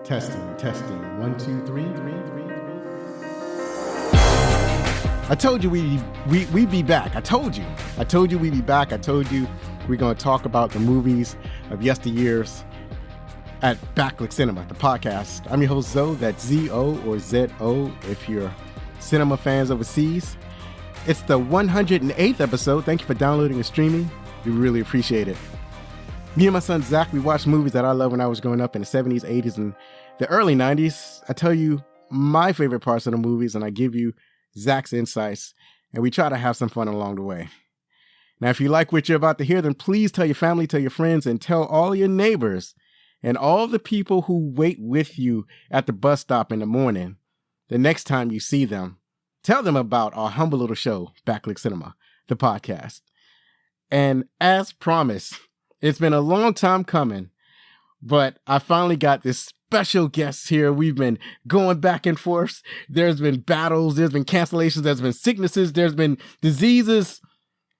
Testing. 1, 2, 3. I told you we'd be back. I told you we'd be back. I told you we're going to talk about the movies of yesteryears at Backlick Cinema, the podcast. I'm your host, Zoe. That's Z-O or Z-O if you're cinema fans overseas. It's the 108th episode. Thank you for downloading and streaming. We really appreciate it. Me and my son, Zach, we watched movies that I loved when I was growing up in the 70s, 80s, and the early 90s. I tell you my favorite parts of the movies, and I give you Zach's insights, and we try to have some fun along the way. Now, if you like what you're about to hear, then please tell your family, tell your friends, and tell all your neighbors and all the people who wait with you at the bus stop in the morning. The next time you see them, tell them about our humble little show, Backlick Cinema, the podcast. And as promised, it's been a long time coming, but I finally got this special guest here. We've been going back and forth. There's been battles, there's been cancellations, there's been sicknesses, there's been diseases,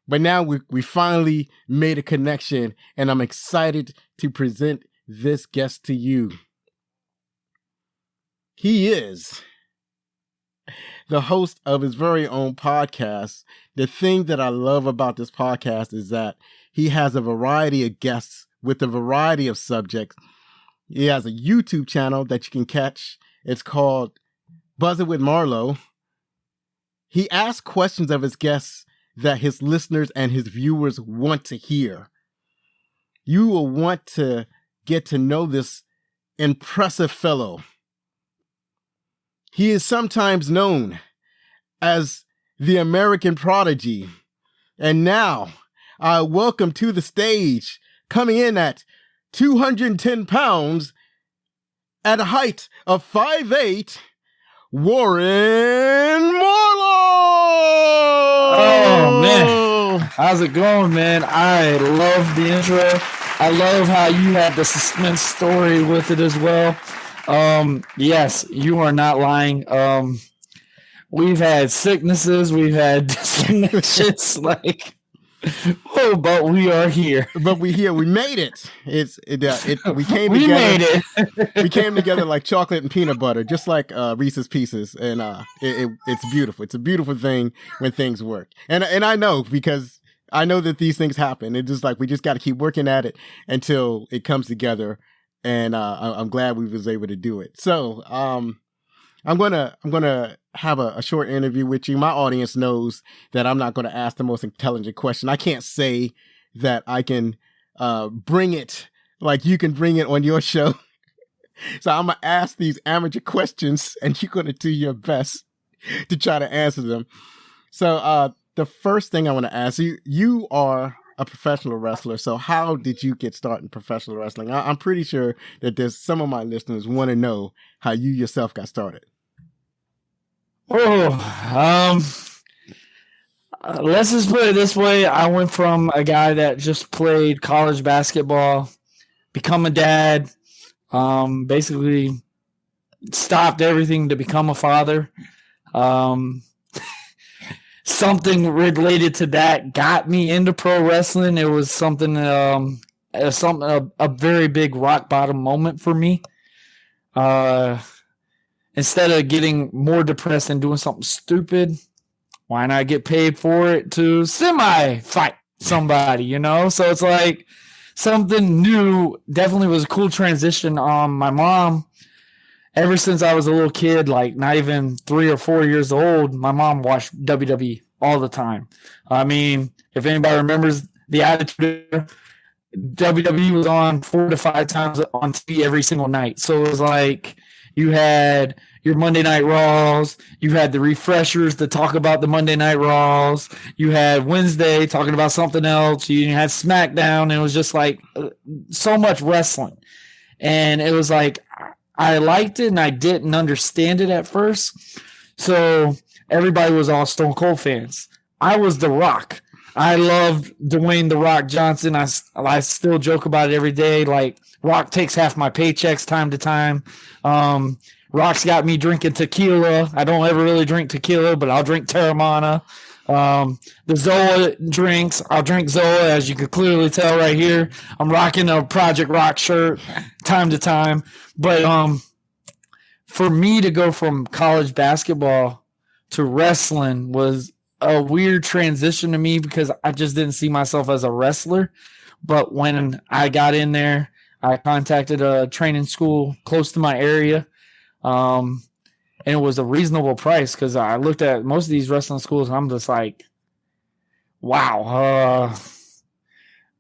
but now we finally made a connection, and I'm excited to present this guest to you. He is the host of his very own podcast. The thing that I love about this podcast is that he has a variety of guests with a variety of subjects. He has a YouTube channel that you can catch. It's called Buzzing with Marlowe. He asks questions of his guests that his listeners and his viewers want to hear. You will want to get to know this impressive fellow. He is sometimes known as the American Prodigy. And now, I welcome to the stage, coming in at 210 pounds, at a height of 5'8", Warren Marlowe! Oh, man. How's it going, man? I love the intro. I love how you had the suspense story with it as well. Yes, you are not lying. We've had sicknesses. We've had disconnections, but we are here. But we here. We made it. We came we together. Made it. We came together like chocolate and peanut butter, just like Reese's Pieces, and it's beautiful. It's a beautiful thing when things work. And I know, because I know that these things happen. It's just like we just got to keep working at it until it comes together. And I'm glad we was able to do it. So I'm gonna have a short interview with you. My audience knows that I'm not going to ask the most intelligent question. I can't say that I can bring it like you can bring it on your show. So I'm gonna ask these amateur questions, and you're gonna do your best to try to answer them. So the first thing I want to ask you: you are a professional wrestler. So how did you get started in professional wrestling? I'm pretty sure that there's some of my listeners want to know how you yourself got started. Let's just put it this way. I went from a guy that just played college basketball, become a dad, basically stopped everything to become a father. Something related to that got me into pro wrestling. It was something, a very big rock bottom moment for me. Instead of getting more depressed and doing something stupid, why not get paid for it to semi-fight somebody, you know? So it's like something new. Definitely was a cool transition. My mom, ever since I was a little kid, like not even 3 or 4 years old, my mom watched WWE all the time. I mean, if anybody remembers the Attitude Era, WWE was on 4 to 5 times on TV every single night. So it was like you had your Monday Night Raws, you had the refreshers to talk about the Monday Night Raws, you had Wednesday talking about something else, you had SmackDown, and it was just like so much wrestling. And it was like I liked it and I didn't understand it at first. So everybody was all Stone Cold fans. I was The Rock. I loved Dwayne The Rock Johnson. I still joke about it every day. Like, Rock takes half my paychecks time to time. Rock's got me drinking tequila. I don't ever really drink tequila, but I'll drink Terramana. The Zoa drinks, I'll drink Zoa, as you can clearly tell right here. I'm rocking a Project Rock shirt time to time. But for me to go from college basketball to wrestling was a weird transition to me because I just didn't see myself as a wrestler. But when I got in there, I contacted a training school close to my area. And it was a reasonable price because I looked at most of these wrestling schools and I'm just like, wow,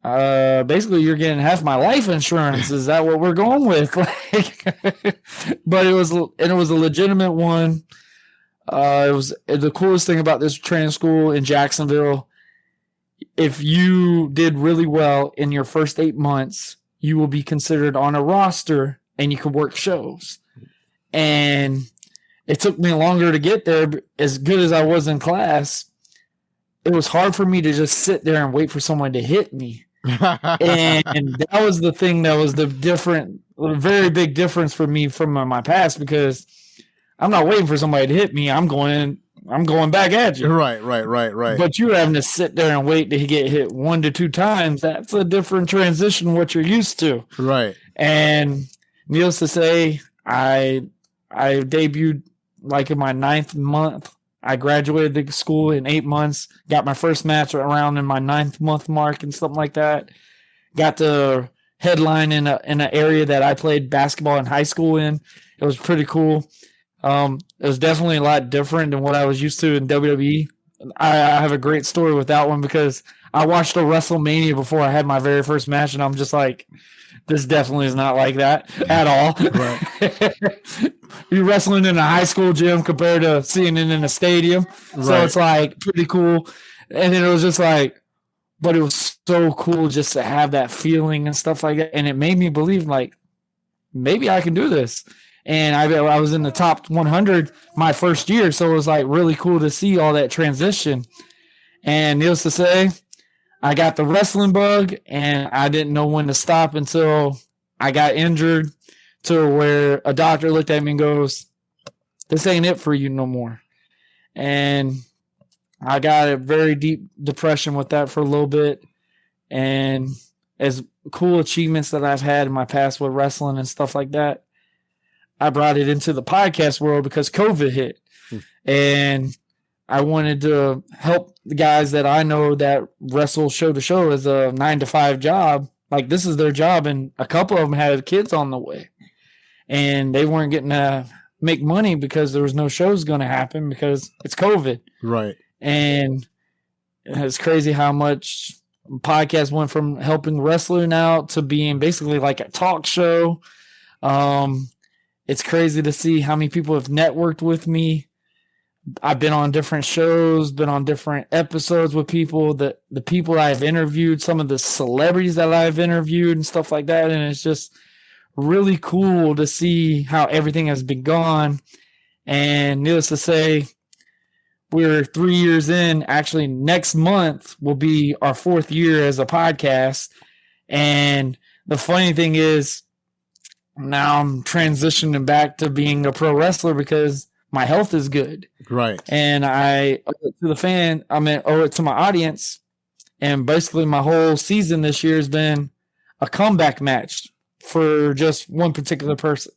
basically you're getting half my life insurance. Is that what we're going with? But it was a legitimate one. It was the coolest thing about this training school in Jacksonville. If you did really well in your first 8 months, you will be considered on a roster and you can work shows. And it took me longer to get there. As good as I was in class, it was hard for me to just sit there and wait for someone to hit me. And that was the thing that was the very big difference for me from my past, because I'm not waiting for somebody to hit me. I'm going back at you. Right. But you're having to sit there and wait to get hit 1 to 2 times. That's a different transition what you're used to. Right. And needless to say, I debuted like in my 9th month. I graduated the school in 8 months, got my first match around in my 9th month mark and something like that. Got to headline in an area that I played basketball in high school in. It was pretty cool. It was definitely a lot different than what I was used to in WWE. I have a great story with that one because I watched a WrestleMania before I had my very first match, and I'm just like, this definitely is not like that at all. Right. You're wrestling in a high school gym compared to seeing it in a stadium. Right. So it's like pretty cool. And then it was just like, but it was so cool just to have that feeling and stuff like that. And it made me believe like, maybe I can do this. And I was in the top 100 my first year. So it was like really cool to see all that transition. And needless to say, I got the wrestling bug, and I didn't know when to stop until I got injured, to where a doctor looked at me and goes, this ain't it for you no more. And I got a very deep depression with that for a little bit. And as cool achievements that I've had in my past with wrestling and stuff like that, I brought it into the podcast world because COVID hit. And I wanted to help the guys that I know that wrestle show to show as a 9-to-5 job. Like, this is their job, and a couple of them had kids on the way. And they weren't getting to make money because there was no shows going to happen because it's COVID. Right. And it's crazy how much podcast went from helping wrestling out to being basically like a talk show. It's crazy to see how many people have networked with me. I've been on different shows, been on different episodes with people, the people I've interviewed, some of the celebrities that I've interviewed and stuff like that. And it's just really cool to see how everything has been gone. And needless to say, we're 3 years in. Actually, next month will be our 4th year as a podcast. And the funny thing is, now I'm transitioning back to being a pro wrestler because my health is good. Right. And I owe it to the fan. Owe it to my audience. And basically my whole season this year has been a comeback match for just one particular person.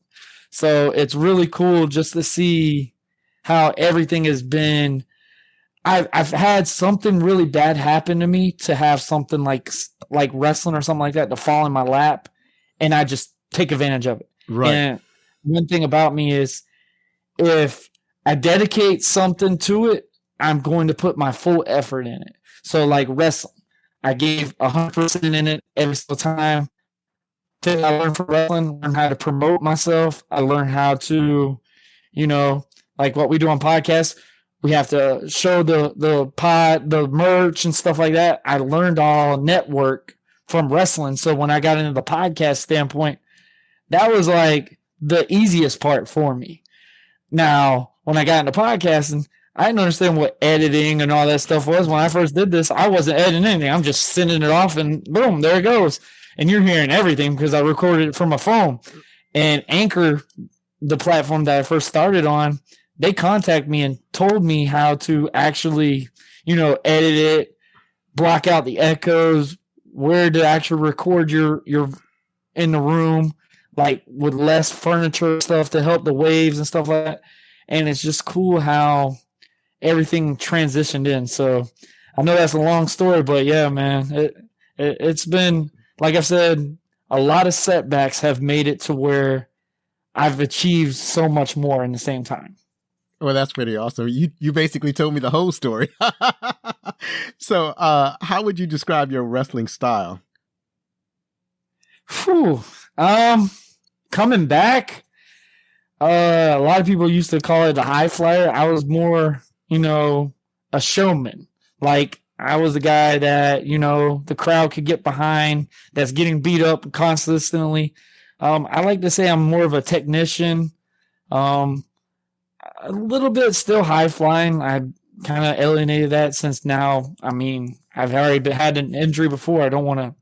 So it's really cool just to see how everything has been. I've had something really bad happen to me to have something like wrestling or something like that to fall in my lap, and I just take advantage of it. Right. And one thing about me is, if I dedicate something to it, I'm going to put my full effort in it. So like wrestling, I gave 100% in it every single time. Thing I learned from wrestling, learn how to promote myself. I learned how to, like what we do on podcasts, we have to show the merch and stuff like that. I learned all network from wrestling. So when I got into the podcast standpoint, that was like the easiest part for me. Now, when I got into podcasting, I didn't understand what editing and all that stuff was. When I first did this, I wasn't editing anything. I'm just sending it off and boom, there it goes. And you're hearing everything because I recorded it from a phone. And Anchor, the platform that I first started on, they contacted me and told me how to actually, edit it, block out the echoes, where to actually record your in the room. like with less furniture stuff to help the waves and stuff like that. And it's just cool how everything transitioned in. So I know that's a long story, but yeah, man, it's been, like I said, a lot of setbacks have made it to where I've achieved so much more in the same time. Well, that's pretty awesome. You basically told me the whole story. So, how would you describe your wrestling style? Whew. Coming back, a lot of people used to call it the high flyer. I was more, a showman. Like, I was the guy that, the crowd could get behind, that's getting beat up consistently. I like to say I'm more of a technician. A little bit still high flying. I kind of alienated that since now, I've already had an injury before. I don't want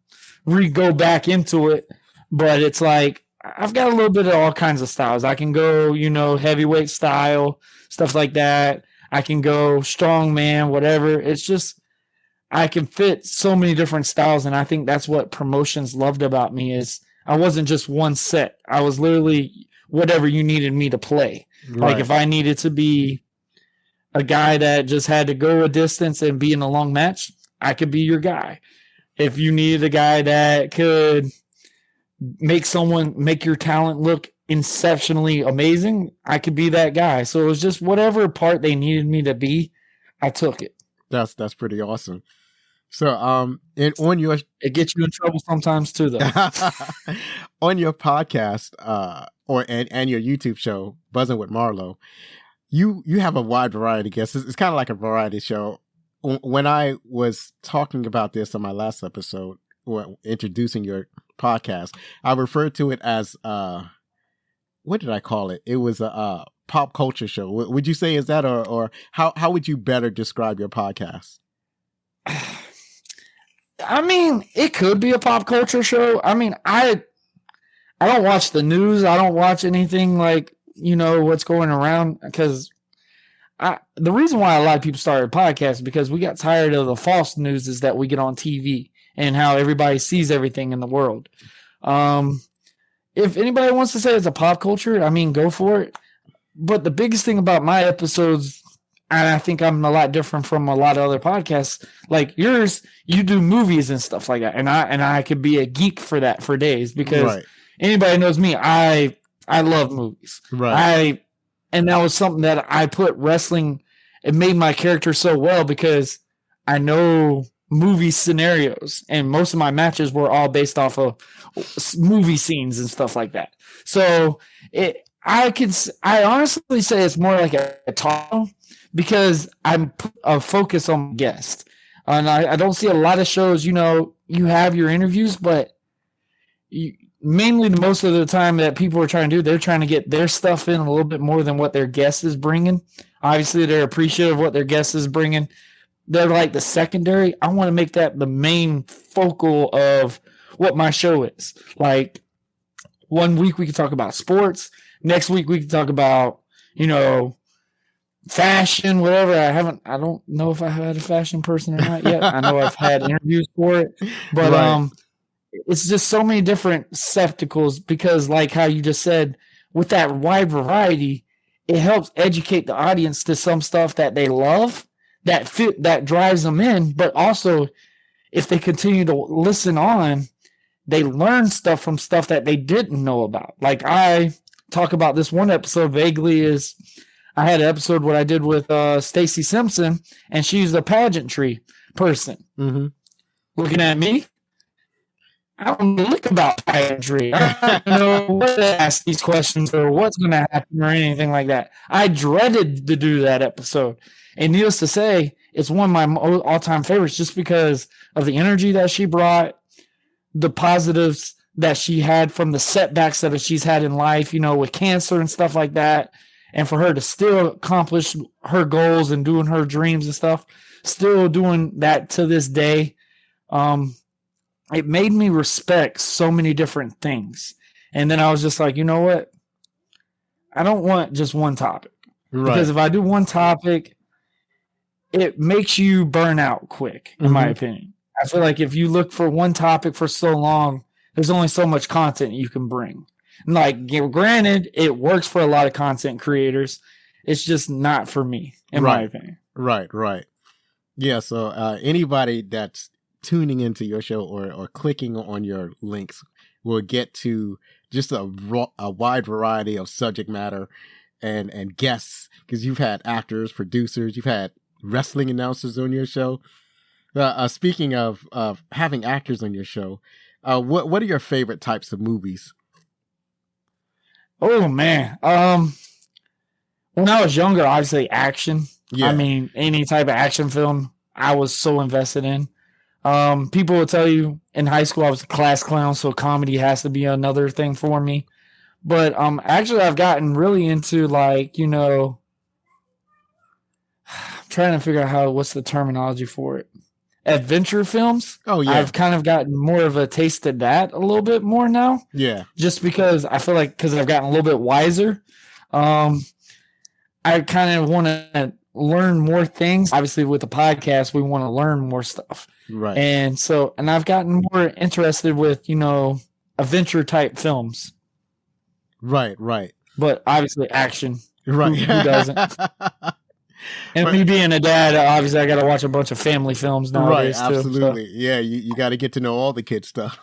to go back into it, but it's like I've got a little bit of all kinds of styles. I can go, heavyweight style, stuff like that. I can go strongman, whatever. It's just I can fit so many different styles, and I think that's what promotions loved about me is I wasn't just one set. I was literally whatever you needed me to play. Right. Like if I needed to be a guy that just had to go a distance and be in a long match, I could be your guy. If you needed a guy that could make your talent look exceptionally amazing, I could be that guy. So it was just whatever part they needed me to be, I took it. That's pretty awesome. So and on your it gets you in trouble sometimes too, though. On your podcast and your YouTube show, Buzzing with Marlowe, you have a wide variety of guests. It's kind of like a variety show. When I was talking about this on my last episode, introducing your podcast, I referred to it as what did I call it? It was a pop culture show. Would you say is that, or how would you better describe your podcast? It could be a pop culture show. I don't watch the news. I don't watch anything like, what's going around, because the reason why a lot of people started podcasts is because we got tired of the false news is that we get on TV and how everybody sees everything in the world. If anybody wants to say it's a pop culture, go for it. But the biggest thing about my episodes, and I think I'm a lot different from a lot of other podcasts like yours, you do movies and stuff like that. And I could be a geek for that for days, because anybody knows me, I love movies. Right. And that was something that I put wrestling, it made my character so well because I know movie scenarios, and most of my matches were all based off of movie scenes and stuff like that. So I honestly say it's more like a talk, because I'm a focus on guest. And I don't see a lot of shows, you have your interviews, but mainly most of the time that people are trying to do, they're trying to get their stuff in a little bit more than what their guest is bringing. Obviously, they're appreciative of what their guest is bringing. They're like the secondary. I want to make that the main focal of what my show is. Like, one week we can talk about sports. Next week we can talk about, fashion, whatever. I don't know if I had a fashion person or not yet. I know I've had interviews for it, but it's just so many different receptacles, because like how you just said, with that wide variety, it helps educate the audience to some stuff that they love, that drives them in. But also, if they continue to listen on, they learn stuff from stuff that they didn't know about. Like I talk about this one episode vaguely is I had an episode what I did with Stacey Simpson, and she's a pageantry person. Mm-hmm. Looking at me, I don't know about pageantry. I don't know what to ask these questions or what's going to happen or anything like that. I dreaded to do that episode. And needless to say, it's one of my all-time favorites just because of the energy that she brought, the positives that she had from the setbacks that she's had in life, with cancer and stuff like that. And for her to still accomplish her goals and doing her dreams and stuff, still doing that to this day, it made me respect so many different things. And then I was just like, you know what? I don't want just one topic. Right. Because if I do one topic, it makes you burn out quick, in my opinion. I feel like if you look for one topic for so long, there's only so much content you can bring. Like, granted, it works for a lot of content creators. It's just not for me, in my opinion. Right. Yeah, so anybody that's tuning into your show or clicking on your links will get to just a wide variety of subject matter and guests, because you've had actors, producers, you've had wrestling announcers on your show. Speaking of having actors on your show, what are your favorite types of movies? Oh, man. When I was younger, obviously action. Yeah. I mean, any type of action film I was so invested in. People will tell you in high school I was a class clown, so comedy has to be another thing for me. But actually I've gotten really into, like, you know, I'm trying to figure out what's the terminology for it. Adventure films. Oh, yeah. I've kind of gotten more of a taste of that a little bit more now. Yeah. Just because I feel like, because I've gotten a little bit wiser, I kind of want to learn more things. Obviously, with the podcast, we want to learn more stuff. Right. And I've gotten more interested with, you know, adventure type films. Right. But obviously action. Right. Who doesn't? And me being a dad, obviously I got to watch a bunch of family films nowadays. Right, absolutely. Too, so. Yeah, you got to get to know all the kids' stuff.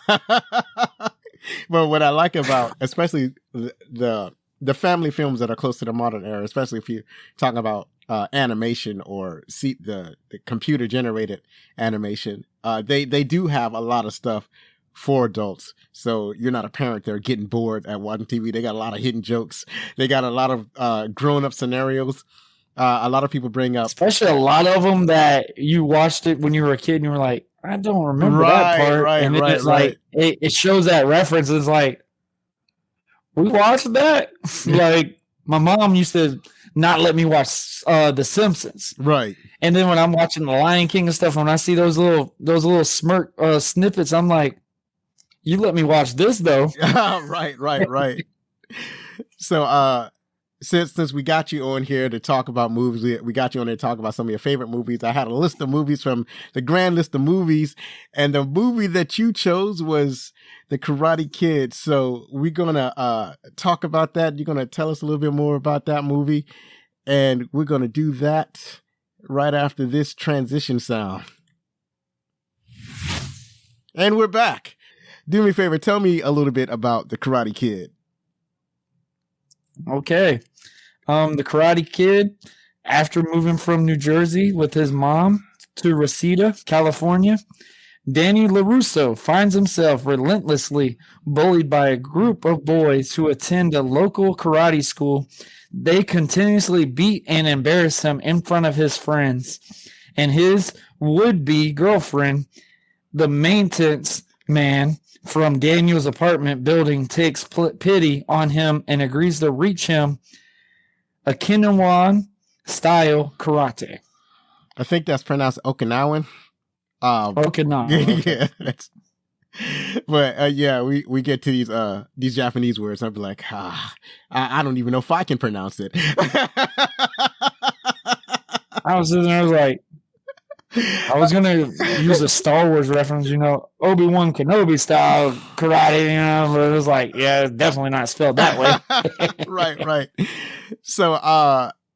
But what I like about, especially the family films that are close to the modern era, especially if you're talking about animation or the computer generated animation, they do have a lot of stuff for adults. So you're not a parent there getting bored at watching TV. They got a lot of hidden jokes. They got a lot of grown up scenarios. A lot of people bring up, especially a lot of them that you watched it when you were a kid and you were like, I don't remember that part. And it's like, it shows that reference. It's like, we watched that. Like, my mom used to not let me watch The Simpsons. Right. And then when I'm watching The Lion King and stuff, when I see those little smirk snippets, I'm like, you let me watch this though. Right. So, since we got you on here to talk about movies, we got you on here to talk about some of your favorite movies. I had a list of movies from the grand list of movies, and the movie that you chose was The Karate Kid. So we're going to talk about that. You're going to tell us a little bit more about that movie, and we're going to do that right after this transition sound. And we're back. Do me a favor, tell me a little bit about The Karate Kid. Okay. The Karate Kid, after moving from New Jersey with his mom to Reseda, California, Daniel LaRusso finds himself relentlessly bullied by a group of boys who attend a local karate school. They continuously beat and embarrass him in front of his friends, and his would-be girlfriend, the maintenance man from Daniel's apartment building, takes pity on him and agrees to reach him Okinawan style karate. I think that's pronounced Okinawan. Okinawa. Yeah. But yeah, we get to these Japanese words. I'd be like, I don't even know if I can pronounce it. I was like, I was going to use a Star Wars reference, you know, Obi-Wan Kenobi style karate, you know, but it was like, yeah, definitely not spelled that way. Right. So,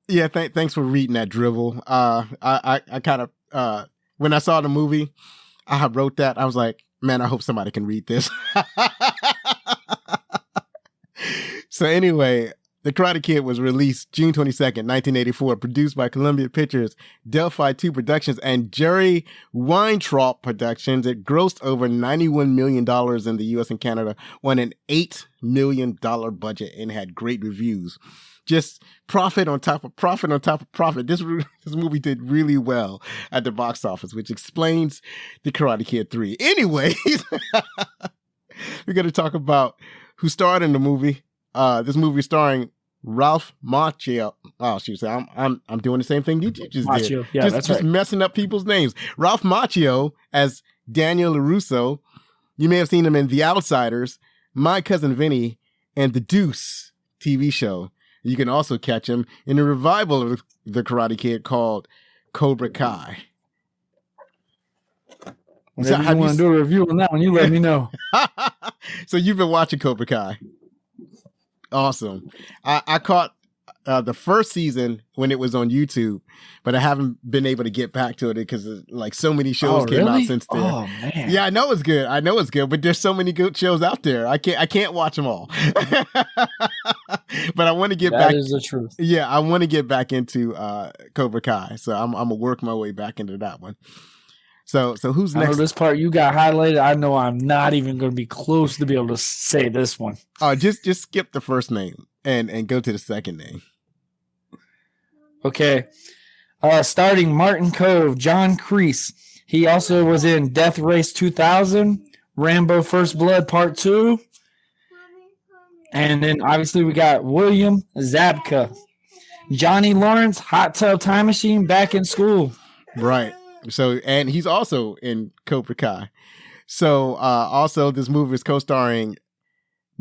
yeah, thanks for reading that drivel. I kind of, when I saw the movie, I wrote that. I was like, man, I hope somebody can read this. So anyway, The Karate Kid was released June 22nd, 1984, produced by Columbia Pictures, Delphi 2 Productions, and Jerry Weintraub Productions. It grossed over $91 million in the U.S. and Canada on an $8 million budget and had great reviews. Just profit on top of profit on top of profit. This movie did really well at the box office, which explains The Karate Kid 3. Anyways, we're going to talk about who starred in the movie. This movie starring Ralph Macchio. Oh, shoot, I'm doing the same thing you just Macchio. did. Yeah, just messing up people's names. Ralph Macchio as Daniel LaRusso. You may have seen him in The Outsiders, My Cousin Vinny, and The Deuce TV show. You can also catch him in a revival of The Karate Kid called Cobra Kai. If you want to do a review on that one, you let me know. So you've been watching Cobra Kai? Awesome. I caught the first season when it was on YouTube, but I haven't been able to get back to it because like so many shows came out since then. Oh man. Yeah, I know it's good, but there's so many good shows out there. I can't watch them all. But I want to get back. That is the truth. Yeah, I want to get back into Cobra Kai, so I'm gonna work my way back into that one. So who's next? I know this part you got highlighted. I know I'm not even going to be close to be able to say this one. Oh, just skip the first name and go to the second name. Okay. Starting Martin Cove, John Kreese. He also was in Death Race 2000, Rambo First Blood Part 2. And then obviously we got William Zabka. Johnny Lawrence, Hot Tub Time Machine, Back in School. Right. So, and he's also in Cobra Kai. So, also this movie is co-starring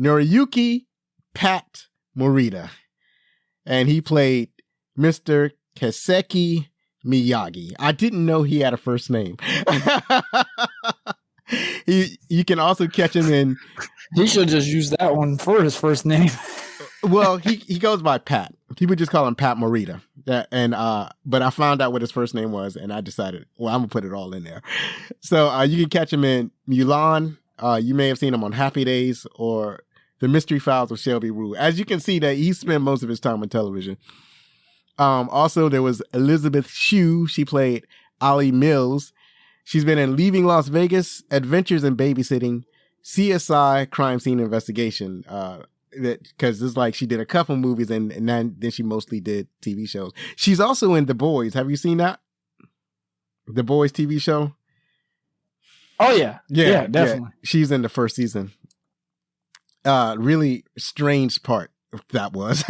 Noriyuki Pat Morita. And he played Mr. Kaseki Miyagi. I didn't know he had a first name. You can also catch him in. He should just use that one for his first name. Well, he goes by Pat. People just call him Pat Morita. But I found out what his first name was, and I decided, well, I'm gonna put it all in there. So you can catch him in Mulan. You may have seen him on Happy Days or The Mystery Files of Shelby Rue. As you can see, that he spent most of his time on television. Also, there was Elizabeth Shue. She played Ollie Mills. She's been in Leaving Las Vegas, Adventures in Babysitting, CSI, Crime Scene Investigation. Because it's like she did a couple movies and then she mostly did TV shows. She's also in The Boys. Have you seen that? The Boys TV show? Oh, yeah. Yeah, definitely. Yeah. She's in the first season. Really strange part that was.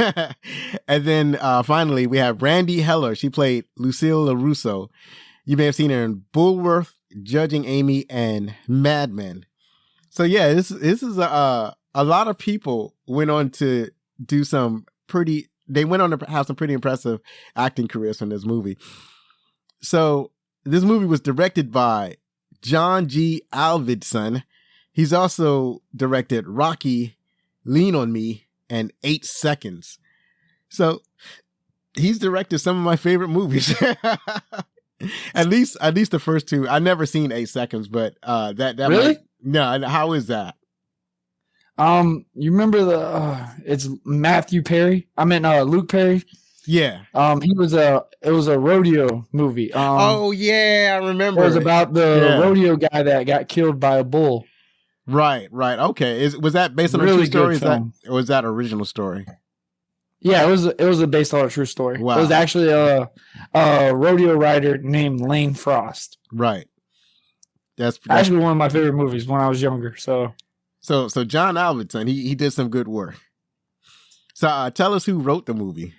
And then finally, we have Randy Heller. She played Lucille LaRusso. You may have seen her in Bulworth, Judging Amy, and Mad Men. So yeah, this is a lot of people went on to do they went on to have some pretty impressive acting careers from this movie. So this movie was directed by John G. Alvidson. He's also directed Rocky, Lean on Me, and 8 Seconds. So he's directed some of my favorite movies. At least the first two. I've never seen 8 Seconds, but that really? No, how is that? You remember it's Matthew Perry? I meant Luke Perry. Yeah. It was a rodeo movie. Oh yeah, I remember. It was about the rodeo guy that got killed by a bull. Right. Okay. Was that based on really a true story? Or was that original story? Yeah, it was based on a true story. Wow. It was actually a rodeo rider named Lane Frost. Right. That's actually one of my favorite movies when I was younger. So John Alvinson, he did some good work. So tell us who wrote the movie.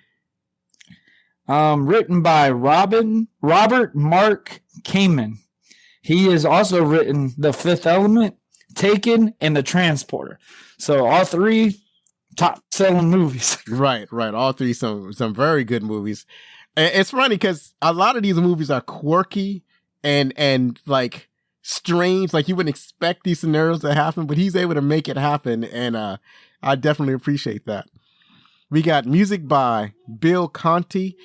Written by Robert Mark Kamen. He has also written The Fifth Element, Taken, and The Transporter. So all three top selling movies. Right. All three some very good movies. It's funny because a lot of these movies are quirky and like strange. Like you wouldn't expect these scenarios to happen, but he's able to make it happen, and I definitely appreciate that. We got music by Bill Conti.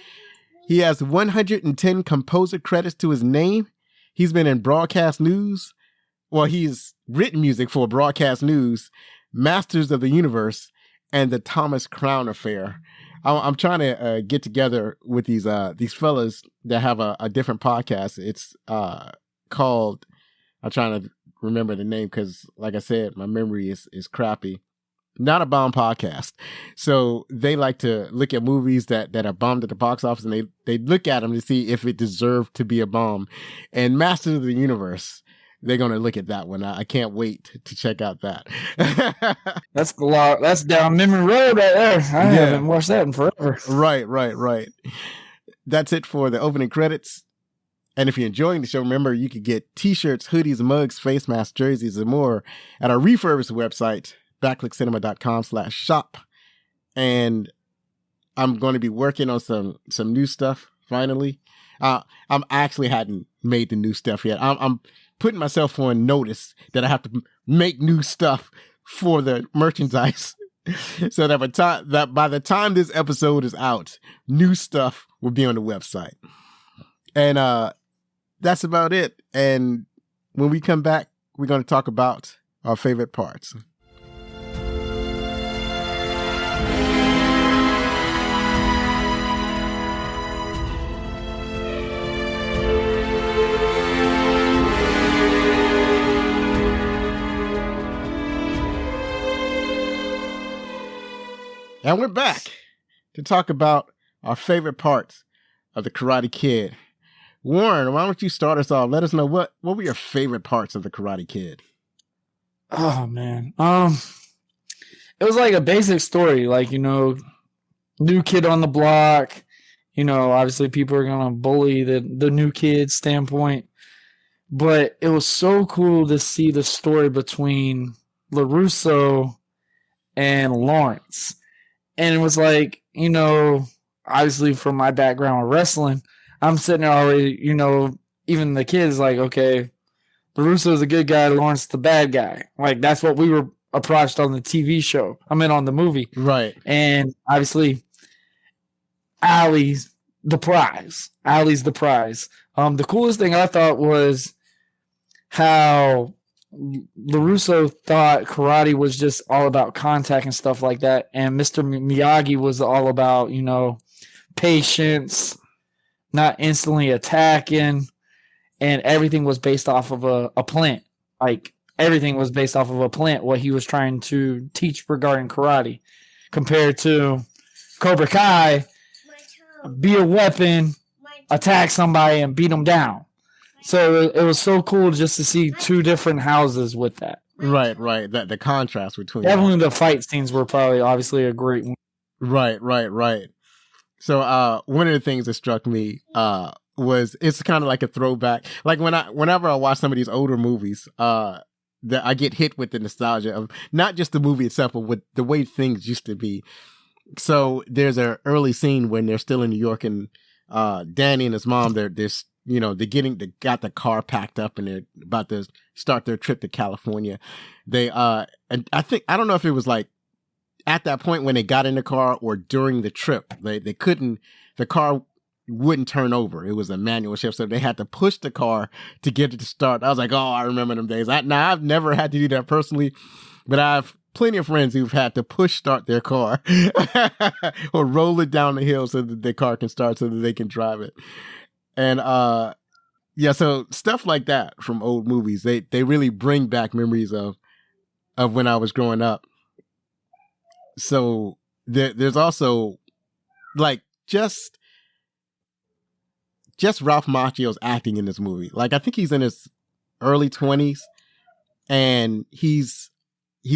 He has 110 composer credits to his name. He's been in broadcast news. Well, he's written music for broadcast news, Masters of the Universe, and the Thomas Crown Affair. I'm trying to get together with these fellas that have a different podcast. It's called, I'm trying to remember the name because, like I said, my memory is crappy. Not a bomb podcast. So they like to look at movies that are bombed at the box office, and they look at them to see if it deserved to be a bomb. And Masters of the Universe, they're going to look at that one. I can't wait to check out that. That's down memory road right there. I haven't watched that in forever. Right. That's it for the opening credits. And if you're enjoying the show, remember you can get t-shirts, hoodies, mugs, face masks, jerseys, and more at our refurbished website, backclickcinema.com/shop. And I'm going to be working on some new stuff finally. I'm actually hadn't made the new stuff yet. I'm putting myself on notice that I have to make new stuff for the merchandise So that by the time this episode is out, new stuff will be on the website. And that's about it. And when we come back, we're going to talk about our favorite parts. And we're back to talk about our favorite parts of the Karate Kid. Warren, why don't you start us off? Let us know what were your favorite parts of the Karate Kid? Oh man. It was like a basic story, like, new kid on the block. Obviously people are gonna bully the new kid standpoint. But it was so cool to see the story between LaRusso and Lawrence. And it was like, obviously from my background with wrestling, I'm sitting there already, even the kids like, okay, LaRusso is a good guy, Lawrence the bad guy. Like, that's what we were approached on the TV show. On the movie. Right. And obviously, Allie's the prize. The coolest thing I thought was how LaRusso thought karate was just all about contact and stuff like that. And Mr. Miyagi was all about, patience, not instantly attacking. And everything was based off of a plant. Like, everything was based off of a plant, what he was trying to teach regarding karate. Compared to Cobra Kai, be a weapon, attack somebody, and beat them down. So it was so cool just to see two different houses with that. Right. That the contrast between definitely the fight scenes were probably obviously a great one. Right. So one of the things that struck me was it's kind of like a throwback. Like whenever I watch some of these older movies, that I get hit with the nostalgia of not just the movie itself, but with the way things used to be. So there's an early scene when they're still in New York and Danny and his mom, they got the car packed up and they're about to start their trip to California. And I don't know if it was like at that point when they got in the car or during the trip, the car wouldn't turn over. It was a manual shift. So they had to push the car to get it to start. I was like, oh, I remember them days. Now I've never had to do that personally, but I've plenty of friends who've had to push start their car or roll it down the hill so that their car can start so that they can drive it. And so stuff like that from old movies, they really bring back memories of when I was growing up. So there's also like just Ralph Macchio's acting in this movie. Like, I think he's in his early 20s and he's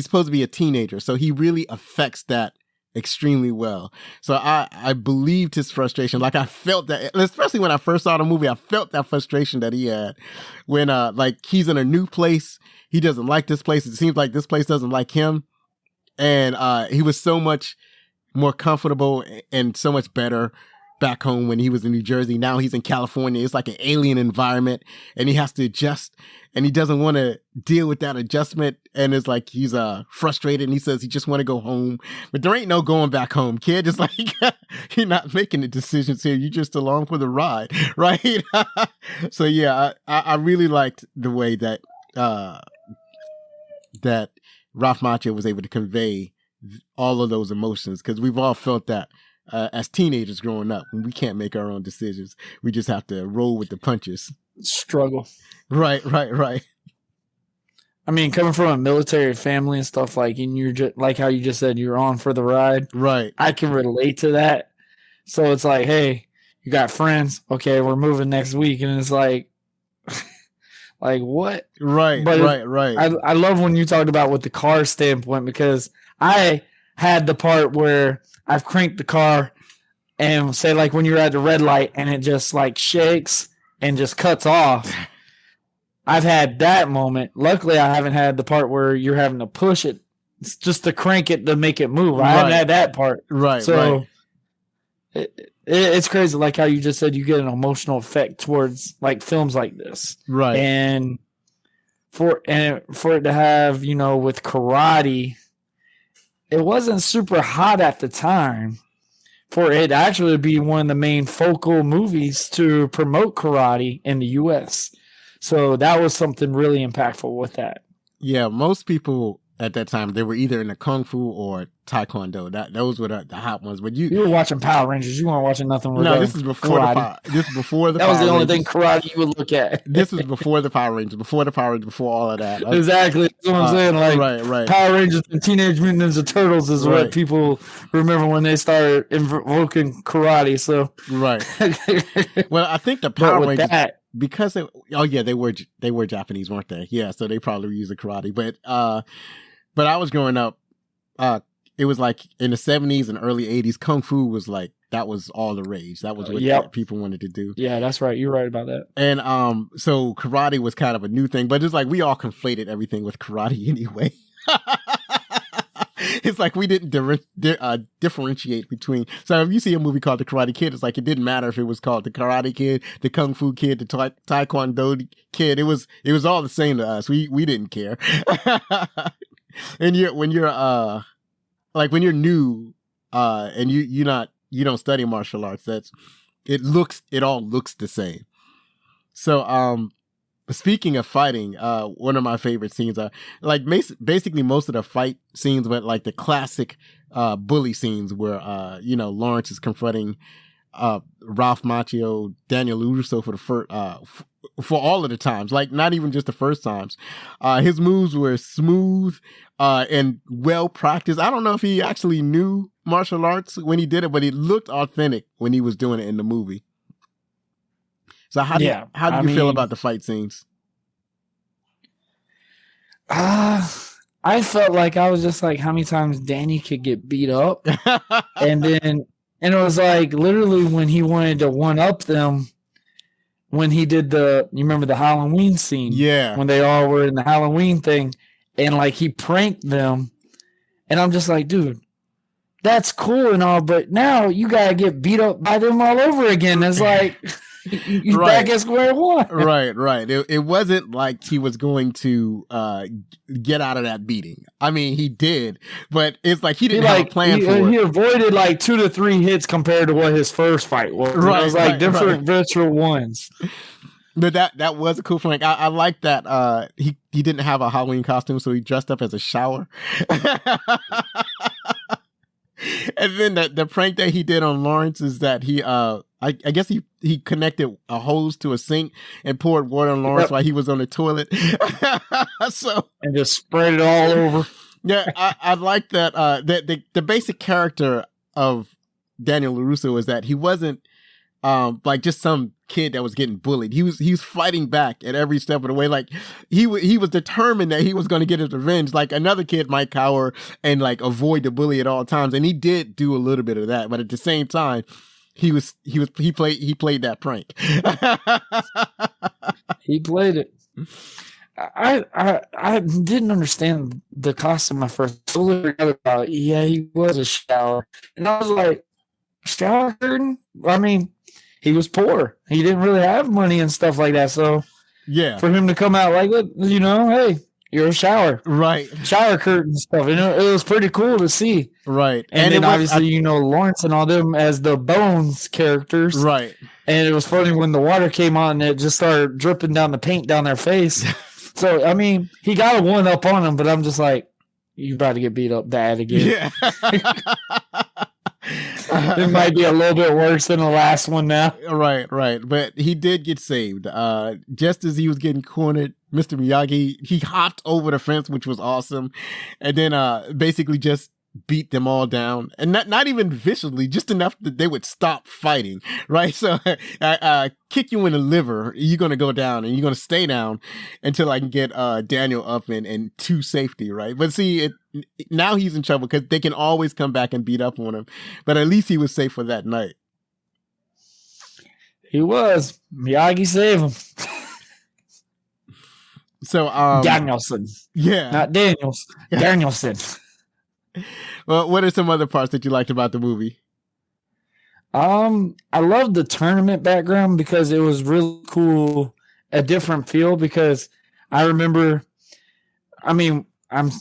supposed to be a teenager. So he really affects that extremely well. So I believed his frustration. Like, I felt that, especially when I first saw the movie, I felt that frustration that he had when like he's in a new place. He doesn't like this place. It seems like this place doesn't like him. And he was so much more comfortable and so much better back home when he was in New Jersey. Now he's in California. It's like an alien environment and he has to adjust and he doesn't want to deal with that adjustment. And it's like he's frustrated and he says he just want to go home. But there ain't no going back home, kid. It's like you're not making the decisions here. You're just along for the ride, right? So yeah, I really liked the way that that Ralph Macchio was able to convey all of those emotions, because we've all felt that as teenagers growing up when we can't make our own decisions. We just have to roll with the punches. Struggle. Right. I mean, coming from a military family and stuff, like, and you're just like how you just said, you're on for the ride. Right. I can relate to that. So it's like, hey, you got friends. Okay, we're moving next week. And it's like, like what? Right, but right. I love when you talked about with the car standpoint, because I had the part where I've cranked the car and say, like, when you're at the red light and it just like shakes and just cuts off. I've had that moment. Luckily, I haven't had the part where you're having to push it. It's just to crank it to make it move. I haven't had that part. Right. So it's crazy, like how you just said, you get an emotional effect towards like films like this. Right. And for it to have, with karate, it wasn't super hot at the time for it actually to be one of the main focal movies to promote karate in the U.S. So that was something really impactful with that. Yeah, most people at that time, they were either into Kung Fu or Taekwondo. Those were the hot ones. But you were watching Power Rangers. You weren't watching nothing with this is before karate. This is before the that Power was the only Rangers. thing karate you would look at. This was before the Power Rangers, before all of that. Exactly. That's what I'm saying. Like, right. Power Rangers and Teenage Mutant Ninja Turtles is what people remember when they started invoking karate. So right. Well, I think the Power Rangers, because they were Japanese, weren't they? Yeah, so they probably used the karate. But I was growing up, it was like in the 70s and early 80s, Kung Fu was like, that was all the rage. That was what people wanted to do. Yeah, that's right. You're right about that. And so karate was kind of a new thing, but it's like we all conflated everything with karate anyway. It's like we didn't differentiate between. So if you see a movie called The Karate Kid, it's like it didn't matter if it was called The Karate Kid, The Kung Fu Kid, The Taekwondo Kid. It was all the same to us. We didn't care. And when you're new and you don't study martial arts, it all looks the same. So speaking of fighting, one of my favorite scenes are like basically most of the fight scenes went like the classic bully scenes where Lawrence is confronting Ralph Macchio, Daniel LaRusso for all of the times, like not even just the first times. His moves were smooth and well practiced. I don't know if he actually knew martial arts when he did it, but it looked authentic when he was doing it in the movie. So how do you feel about the fight scenes? I felt like I was just like, how many times Danny could get beat up, and it was like literally when he wanted to one up them. When he did you remember the Halloween scene? Yeah. When they all were in the Halloween thing and like he pranked them. And I'm just like, dude, that's cool and all, but now you got to get beat up by them all over again. It's like, you're back at square one. Right. It wasn't like he was going to get out of that beating. I mean, he did, but it's like he didn't have a plan for it. He avoided like 2 to 3 hits compared to what his first fight was. Right, it was like different virtual ones. But that was a cool thing. I like that he didn't have a Halloween costume, so he dressed up as a shower. And then the prank that he did on Lawrence is that he I guess he connected a hose to a sink and poured water on Lawrence while he was on the toilet. And just spread it all over. Yeah, I like that. The basic character of Daniel LaRusso is that he wasn't like just some kid that was getting bullied. He was fighting back at every step of the way. Like he was determined that he was going to get his revenge. Like another kid might cower and like avoid the bully at all times, and he did do a little bit of that. But at the same time, he played that prank. He played it. I didn't understand the costume at first. Yeah, he was a shower, and I was like, shower curtain? I mean, he was poor. He didn't really have money and stuff like that. So yeah, for him to come out like, hey, you're a shower, right? Shower curtain stuff. It was pretty cool to see, right? And then obviously, Lawrence and all them as the Bones characters, right? And it was funny when the water came on and it just started dripping down the paint down their face. So I mean, he got a one up on him, but I'm just like, you about to get beat up bad again. Yeah. It might be a little bit worse than the last one now. Right. But he did get saved. Just as he was getting cornered, Mr. Miyagi, he hopped over the fence, which was awesome. And then basically just beat them all down. And not even viciously, just enough that they would stop fighting. Right? So kick you in the liver, you're going to go down and you're going to stay down until I can get Daniel up and to safety. Right? But see, now he's in trouble because they can always come back and beat up on him. But at least he was safe for that night. He was. Miyagi saved him. So Danielson. Yeah. Not Daniels. Danielson. Well, what are some other parts that you liked about the movie? I love the tournament background because it was really cool, a different feel, because I remember, I mean, I'm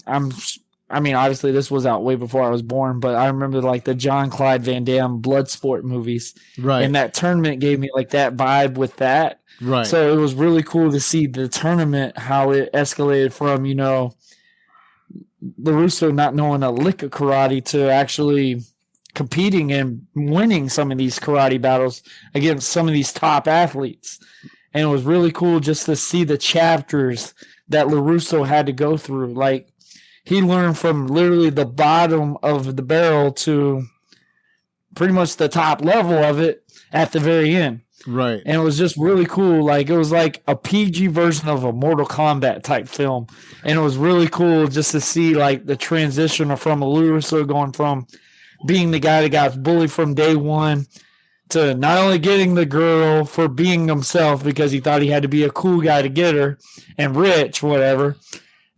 I mean, obviously this was out way before I was born, but I remember like the John Clyde Van Damme blood sport movies. Right. And that tournament gave me like that vibe with that. Right. So it was really cool to see the tournament, how it escalated from, you know, LaRusso not knowing a lick of karate to actually competing and winning some of these karate battles against some of these top athletes. And it was really cool just to see the chapters that LaRusso had to go through. Like, he learned from literally the bottom of the barrel to pretty much the top level of it at the very end. Right. And it was just really cool. Like, it was like a PG version of a Mortal Kombat type film. And it was really cool just to see like the transition from LaRusso going from being the guy that got bullied from day one to not only getting the girl for being himself because he thought he had to be a cool guy to get her and rich, whatever,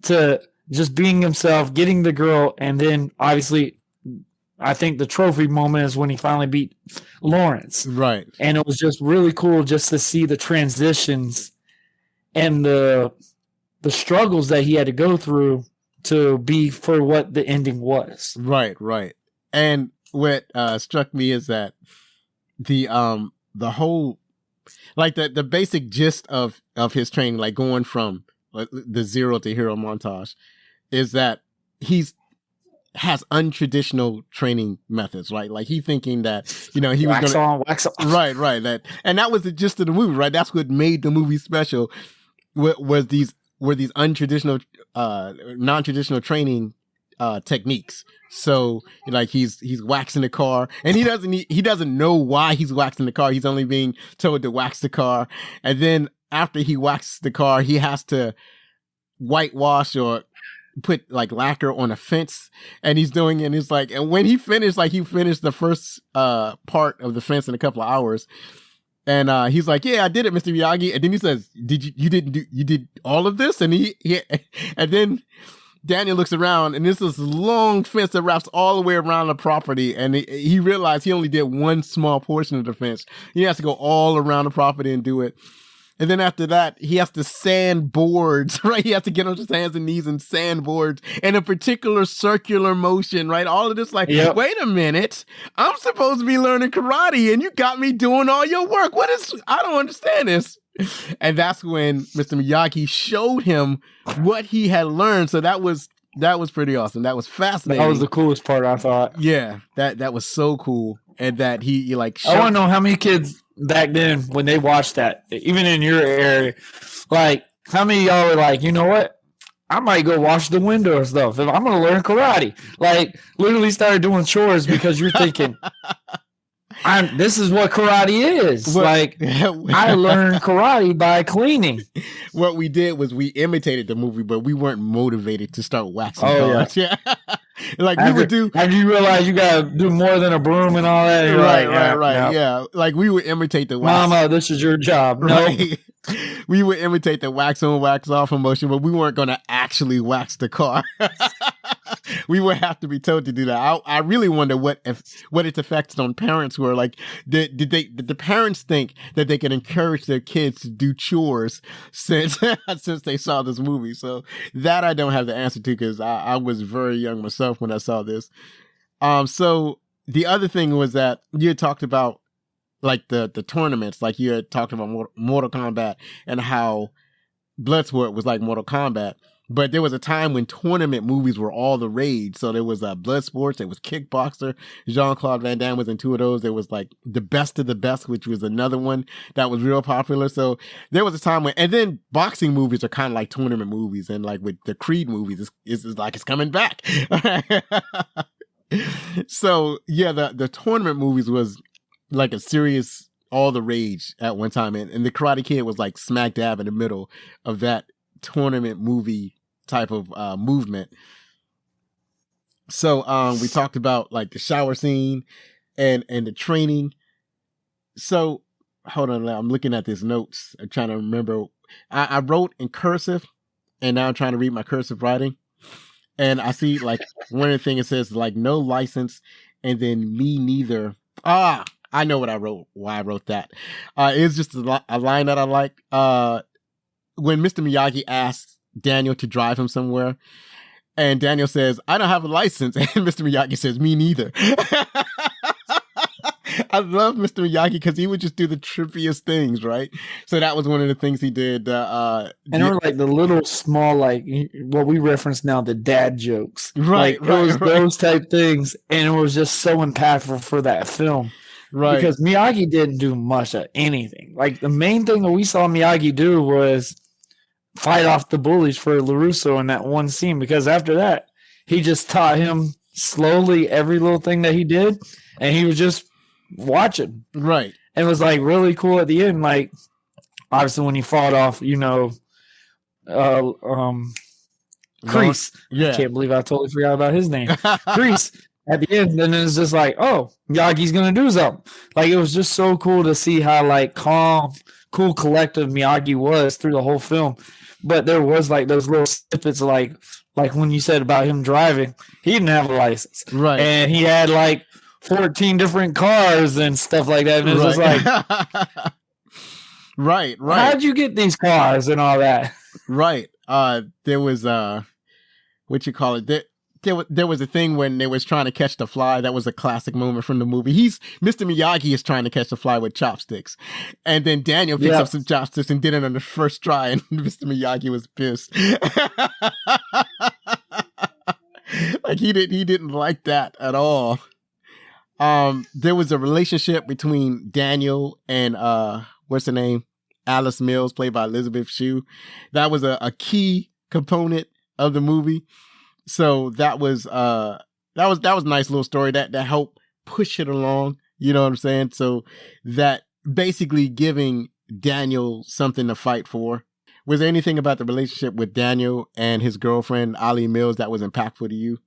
to just being himself, getting the girl, and then obviously I think the trophy moment is when he finally beat Lawrence. Right. And it was just really cool just to see the transitions and the struggles that he had to go through to be for what the ending was. Right, right. And what struck me is that the whole, like the basic gist of his training, like going from the zero to hero montage, is that has untraditional training methods, right? Like he thinking that, you know, he wax was going on, wax off. Right. And that was the gist of the movie, right? That's what made the movie special. Were these untraditional, non-traditional training techniques. So like he's waxing the car, and he doesn't know why he's waxing the car. He's only being told to wax the car, and then after he waxes the car, he has to whitewash or put like lacquer on a fence, and he's doing it, and it's like, and when he finished, like he finished the first part of the fence in a couple of hours, and he's like, yeah, I did it, Mr. Miyagi. And then he says, you did all of this? And he and then Daniel looks around, and this is a long fence that wraps all the way around the property, and he realized he only did one small portion of the fence. He has to go all around the property and do it. And then after that, he has to sand boards, right? He has to get on his hands and knees and sand boards in a particular circular motion, right? All of this, like, yep. Wait a minute, I'm supposed to be learning karate, and you got me doing all your work. I don't understand this. And that's when Mr. Miyagi showed him what he had learned. So that was pretty awesome. That was fascinating. That was the coolest part, I thought. Yeah, that was so cool. And that he like I want to know how many kids back then when they watched that, even in your area, like how many of y'all were like, you know what? I might go wash the window and stuff. If I'm going to learn karate, like literally started doing chores because you're thinking, this is what karate is. Like, I learned karate by cleaning. What we did was we imitated the movie, but we weren't motivated to start waxing cars. Yeah. Like we would do. And you realize you got to do more than a broom and all that. Right. Yeah. Like we would imitate the wax. Mama, this is your job. Right. No. We would imitate the wax on, wax off motion, but we weren't going to actually wax the car. We would have to be told to do that. I really wonder what its effects on parents were. Like, did the parents think that they could encourage their kids to do chores since they saw this movie? So that I don't have the answer to, because I was very young myself when I saw this. So the other thing was that you had talked about like the tournaments, like you had talked about Mortal Kombat and how Bloodsport was like Mortal Kombat. But there was a time when tournament movies were all the rage. So there was Bloodsport, there was Kickboxer. Jean-Claude Van Damme was in two of those. There was like The Best of the Best, which was another one that was real popular. So there was a time when, and then boxing movies are kind of like tournament movies. And like with the Creed movies, it's like it's coming back. So yeah, the tournament movies was like a serious all the rage at one time. And the Karate Kid was like smack dab in the middle of that tournament movie type of movement. So we talked about like the shower scene and the training. So hold on, I'm looking at these notes. I'm trying to remember. I wrote in cursive, and now I'm trying to read my cursive writing. And I see like one of the things it says like no license, and then me neither. I know what I wrote. Why I wrote that. It's just a line that I like. When Mr. Miyagi asks Daniel to drive him somewhere, And Daniel says, I don't have a license. And Mr. Miyagi says, me neither. I love Mr. Miyagi because he would just do the trippiest things, right? So that was one of the things he did. And they were like the little small, like what we reference now, the dad jokes. Right, like, those type things. And it was just so impactful for that film. Right. Because Miyagi didn't do much of anything. Like the main thing that we saw Miyagi do was fight off the bullies for LaRusso in that one scene. Because after that, he just taught him slowly every little thing that he did. And he was just watching. Right. And it was like really cool at the end. Like obviously when he fought off, Kreese. Yeah. I can't believe I totally forgot about his name. Kreese at the end. And it's just like, oh, Miyagi's gonna do something. Like it was just so cool to see how like calm, cool, collective Miyagi was through the whole film. But there was like those little snippets like when you said about him driving, he didn't have a license. Right. And he had like 14 different cars and stuff like that. And it was just like, right. How'd you get these cars and all that? Right. There was what you call it? There was a thing when they was trying to catch the fly. That was a classic moment from the movie. Mr. Miyagi is trying to catch the fly with chopsticks, and then Daniel picks up some chopsticks and did it on the first try, and Mr. Miyagi was pissed. Like he didn't like that at all. There was a relationship between Daniel and what's her name? Alice Mills, played by Elizabeth Shue. That was a key component of the movie. So that was a nice little story that helped push it along. You know what I'm saying? So that basically giving Daniel something to fight for. Was there anything about the relationship with Daniel and his girlfriend, Ali Mills, that was impactful to you?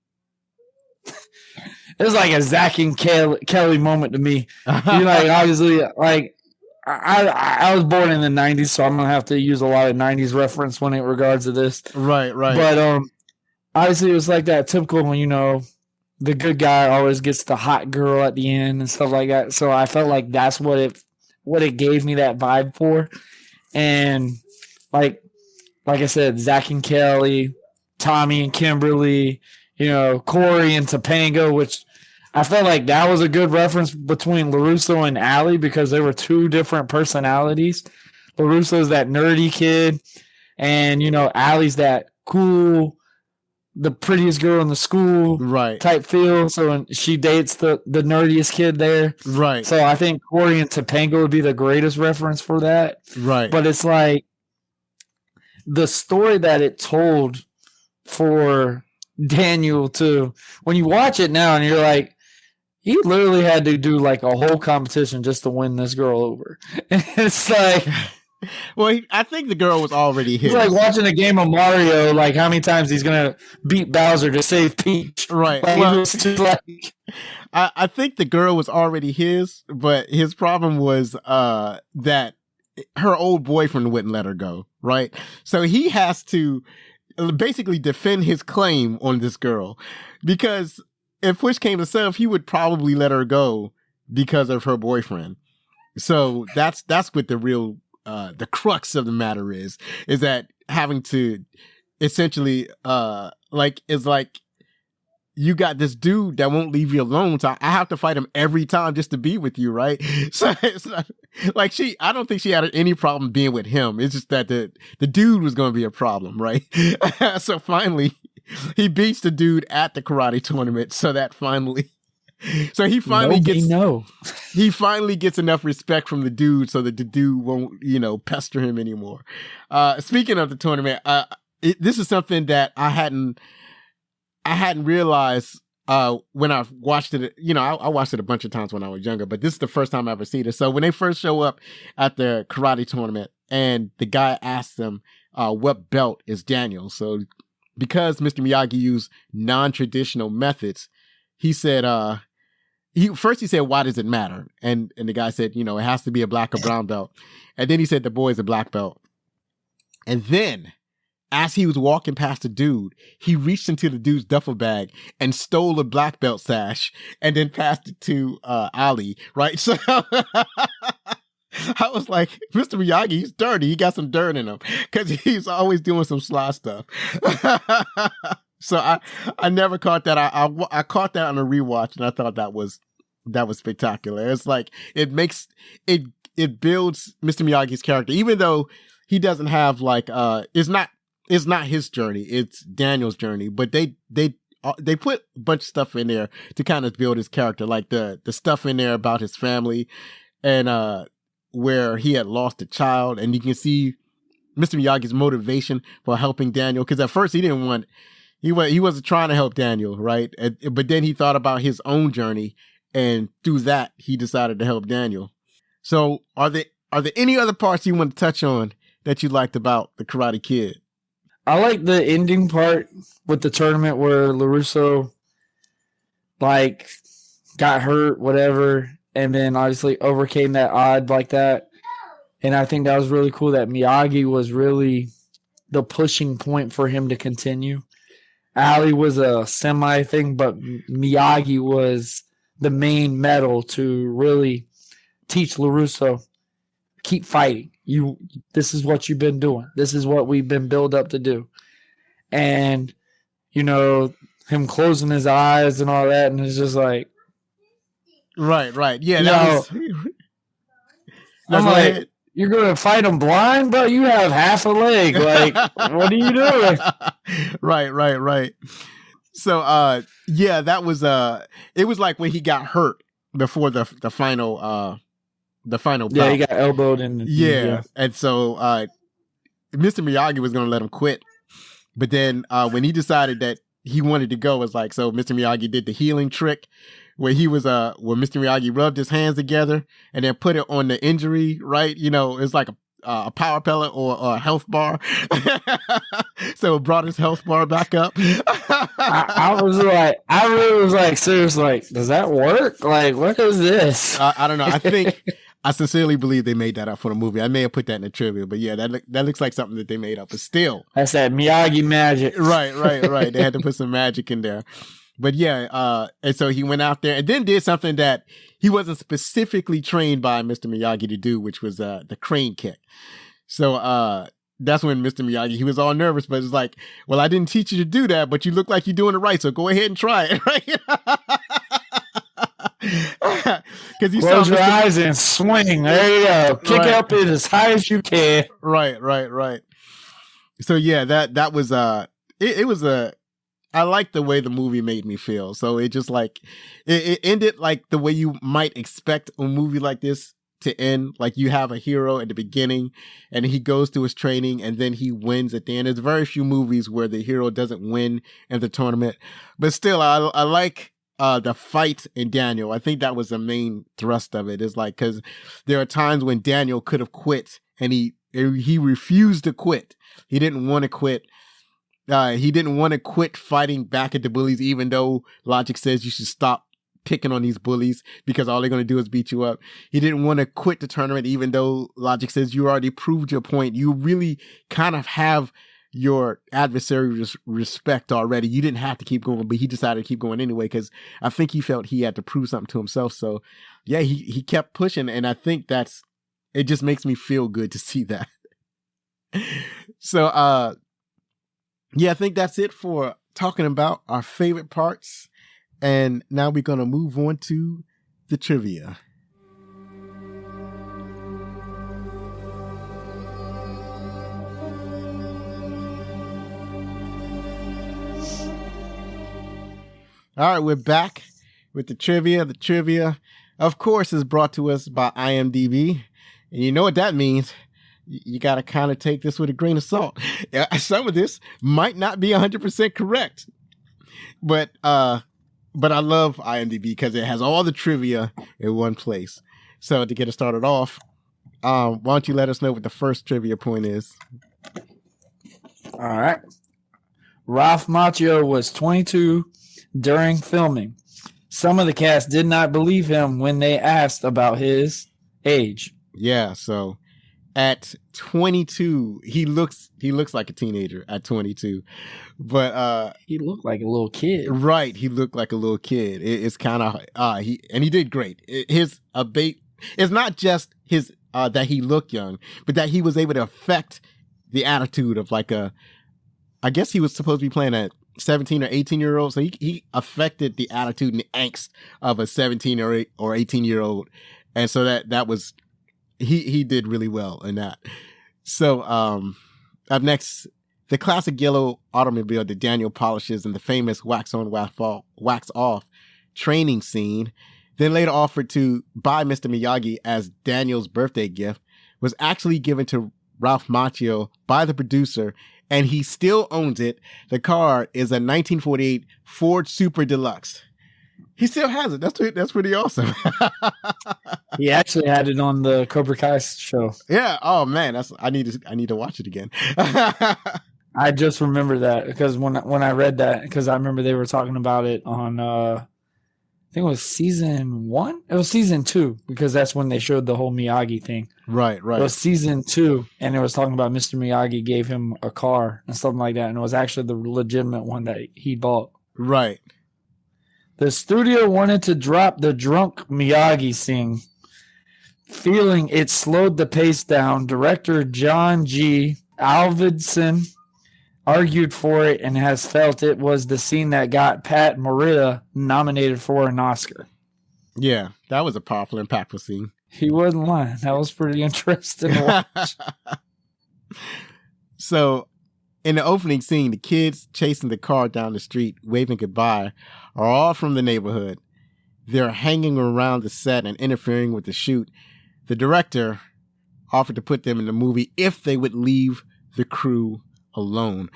It was like a Zach and Kelly moment to me. Obviously, like I was born in the 90s, so I'm going to have to use a lot of 90s reference when it regards to this. Right. But obviously, it was like that typical when, the good guy always gets the hot girl at the end and stuff like that. So I felt like that's what it gave me that vibe for. And like I said, Zach and Kelly, Tommy and Kimberly, Corey and Topanga, which I felt like that was a good reference between LaRusso and Allie because they were two different personalities. LaRusso's that nerdy kid, and Allie's that cool, the prettiest girl in the school, right, type feel. So she dates the nerdiest kid there, right. So I think Corey and Topanga would be the greatest reference for that, right. But it's like the story that it told for Daniel to, when you watch it now and you're like, he literally had to do like a whole competition just to win this girl over. It's like, well, I think the girl was already his. It's like watching a game of Mario, like how many times he's gonna beat Bowser to save Peach. Right. Like, well, it's just like, I think the girl was already his, but his problem was that her old boyfriend wouldn't let her go. Right. So he has to basically defend his claim on this girl, because if push came to shove, he would probably let her go because of her boyfriend. So that's what the real the crux of the matter is that having to essentially it's like you got this dude that won't leave you alone, so I have to fight him every time just to be with you, right? So it's not, like I don't think she had any problem being with him. It's just that the dude was going to be a problem, right? So finally, he beats the dude at the karate tournament. So that he finally gets enough respect from the dude so that the dude won't, pester him anymore. Speaking of the tournament, this is something that I hadn't realized when I watched it. I watched it a bunch of times when I was younger, but this is the first time I ever seen it. So when they first show up at the karate tournament and the guy asks them what belt is Daniel, so because Mr. Miyagi used non-traditional methods, he said, he said, why does it matter? And the guy said, it has to be a black or brown belt. And then he said, the boy's a black belt. And then as he was walking past the dude, he reached into the dude's duffel bag and stole a black belt sash and then passed it to Ali, right? So I was like, Mr. Miyagi, he's dirty. He got some dirt in him because he's always doing some sly stuff. So I never caught that. I caught that on a rewatch, and I thought that was spectacular. It's like it builds Mr. Miyagi's character, even though he doesn't have like it's not his journey, it's Daniel's journey. But they put a bunch of stuff in there to kind of build his character, like the stuff in there about his family and where he had lost a child, and you can see Mr. Miyagi's motivation for helping Daniel, because at first he wasn't trying to help Daniel, right? But then he thought about his own journey, and through that he decided to help Daniel. So are there any other parts you want to touch on that you liked about The Karate Kid? I like the ending part with the tournament where LaRusso like got hurt, whatever, and then obviously overcame that odd like that. And I think that was really cool that Miyagi was really the pushing point for him to continue. Ali was a semi thing, but Miyagi was the main metal to really teach LaRusso, keep fighting. This is what you've been doing. This is what we've been built up to do. And, him closing his eyes and all that, and it's just like... Right. Yeah, I'm like, you're going to fight him blind, bro? You have half a leg. Like, what are you doing? Right. So, yeah, that was... it was like when he got hurt before the final... the final bout. Yeah, he got elbowed in. Yeah. And so Mr. Miyagi was going to let him quit. But then when he decided that he wanted to go, it was like, so Mr. Miyagi did the healing trick where he was, where Mr. Miyagi rubbed his hands together and then put it on the injury, right? It's like a power pellet or a health bar. So it brought his health bar back up. I really was like, seriously, like, does that work? Like, what is this? I don't know. I sincerely believe they made that up for the movie. I may have put that in the trivia, but yeah, that looks like something that they made up. But still, that's that Miyagi magic. Right. They had to put some magic in there. But yeah, and so he went out there and then did something that he wasn't specifically trained by Mr. Miyagi to do, which was the crane kick. So that's when Mr. Miyagi, he was all nervous, but it's like, well, I didn't teach you to do that, but you look like you're doing it right, so go ahead and try it, right? Because close your eyes and swing. There you go. Kick up it as high as you can. Right. So yeah, that was it was I like the way the movie made me feel. So it just like it ended like the way you might expect a movie like this to end. Like you have a hero at the beginning and he goes to his training and then he wins at the end. There's very few movies where the hero doesn't win in the tournament, but still I like the fight in Daniel. I think that was the main thrust of it. Is like, because there are times when Daniel could have quit and he refused to quit. He didn't want to quit. He didn't want to quit fighting back at the bullies, even though logic says you should stop picking on these bullies because all they're going to do is beat you up. He didn't want to quit the tournament, even though logic says you already proved your point. You really kind of have your adversary respect already. You didn't have to keep going, but he decided to keep going anyway because I think he felt he had to prove something to himself. So yeah, he kept pushing, and I think it just makes me feel good to see that. So yeah, I think that's it for talking about our favorite parts, and now we're gonna move on to the trivia. All right, we're back with the trivia. The trivia, of course, is brought to us by IMDb. And you know what that means. You got to kind of take this with a grain of salt. Some of this might not be 100% correct. But I love IMDb because it has all the trivia in one place. So to get us started off, why don't you let us know what the first trivia point is? All right. Ralph Macchio was 22 during filming. Some of the cast did not believe him when they asked about his age. Yeah, so at 22, he looks like a teenager at 22. But he looked like a little kid. Right, he looked like a little kid. It's kind of he did great. It's not just his that he looked young, but that he was able to affect the attitude of like I guess he was supposed to be playing 17 or 18-year-old. So he affected the attitude and the angst of a 17 or 18-year-old. And so that was, he did really well in that. So up next, the classic yellow automobile that Daniel polishes in the famous wax on, wax off training scene, then later offered to buy Mr. Miyagi as Daniel's birthday gift, was actually given to Ralph Macchio by the producer, and he still owns it. The car is a 1948 Ford Super Deluxe. He still has it. That's pretty awesome. He actually had it on the Cobra Kai show. Yeah. Oh man, I need to watch it again. I just remember that because when I read that, because I remember they were talking about it on I think it was season 1. It was season 2 because that's when they showed the whole Miyagi thing. Right. It was season 2, and it was talking about Mr. Miyagi gave him a car and something like that, and it was actually the legitimate one that he bought. Right. The studio wanted to drop the drunk Miyagi scene, feeling it slowed the pace down. Director John G. Avildsen argued for it and has felt it was the scene that got Pat Morita nominated for an Oscar. Yeah, that was a powerful, impactful scene. He wasn't lying. That was pretty interesting to watch. So, in the opening scene, the kids chasing the car down the street, waving goodbye, are all from the neighborhood. They're hanging around the set and interfering with the shoot. The director offered to put them in the movie if they would leave the crew alone.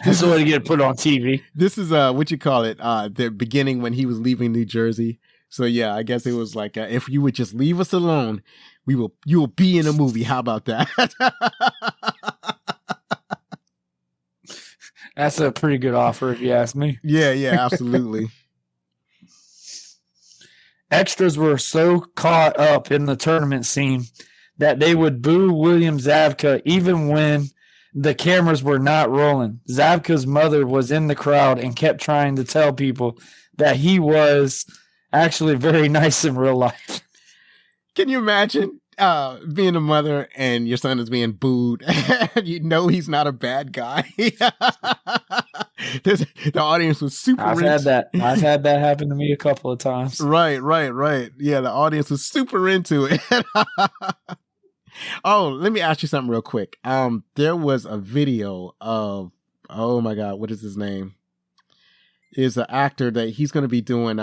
This is what you get put on TV. This is what you call it, the beginning when he was leaving New Jersey. So yeah, I guess it was like if you would just leave us alone, you will be in a movie. How about that? That's a pretty good offer if you ask me. Yeah, absolutely. Extras were so caught up in the tournament scene that they would boo William Zabka even when the cameras were not rolling. Zabka's mother was in the crowd and kept trying to tell people that he was actually very nice in real life. Can you imagine being a mother and your son is being booed and you know he's not a bad guy? The audience was super I've had that happen to me a couple of times. Right. Yeah, the audience was super into it. Oh, let me ask you something real quick. There was a video of, oh my God, what is his name? Is an actor that he's going to be doing,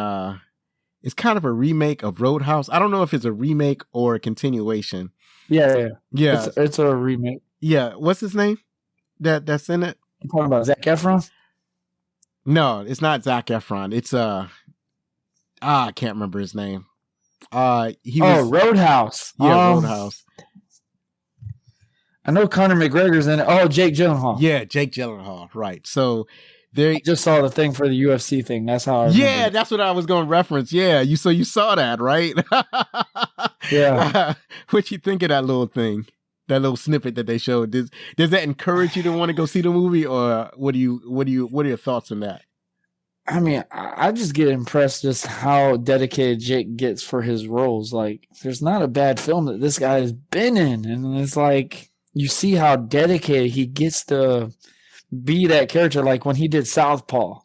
it's kind of a remake of Roadhouse. I don't know if it's a remake or a continuation. Yeah. It's a remake. Yeah. What's his name? That's in it? You talking about Zac Efron? No, it's not Zac Efron. It's I can't remember his name. Roadhouse. Yeah, Roadhouse. I know Conor McGregor's in it. Oh, Jake Gyllenhaal. Yeah, Jake Gyllenhaal. Right. So I just saw the thing for the UFC thing. That's how I remember. Yeah, that's what I was going to reference. Yeah, you saw that, right? Yeah. What you think of that little thing? That little snippet that they showed? Does that encourage you to want to go see the movie, or what are your thoughts on that? I mean, I just get impressed just how dedicated Jake gets for his roles. Like, there's not a bad film that this guy has been in, and it's like you see how dedicated he gets to be that character. Like when he did Southpaw,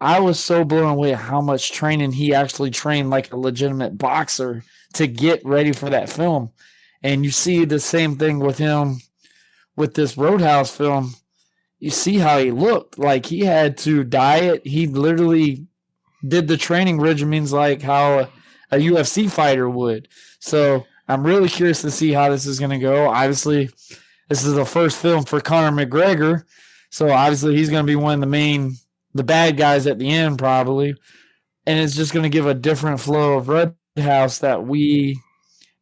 I was so blown away at how much training he actually trained like a legitimate boxer to get ready for that film. And you see the same thing with him with this Roadhouse film. You see how he looked. Like he had to diet. He literally did the training regimens like how a UFC fighter would. So I'm really curious to see how this is going to go. Obviously, this is the first film for Conor McGregor. So obviously he's going to be one of the bad guys at the end probably. And it's just going to give a different flow of Roadhouse that we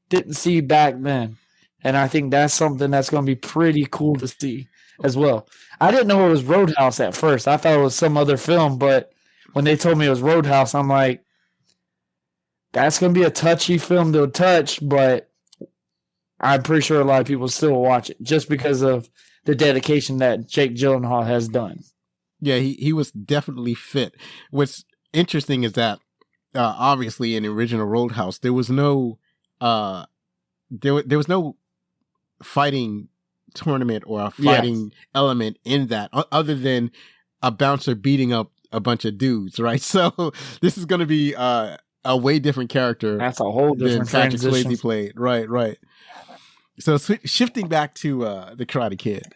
didn't see back then. And I think that's something that's going to be pretty cool to see as well. I didn't know it was Roadhouse at first. I thought it was some other film, but when they told me it was Roadhouse, I'm like, that's going to be a touchy film to touch, but I'm pretty sure a lot of people still will watch it just because of the dedication that Jake Gyllenhaal has done. Yeah, he was definitely fit. What's interesting is that obviously in the original Roadhouse, there was no there was no fighting tournament or a fighting element in that, other than a bouncer beating up a bunch of dudes, right? So this is going to be a way different character. That's a whole different than Patrick transition. Swayze played. Right. So shifting back to the Karate Kid.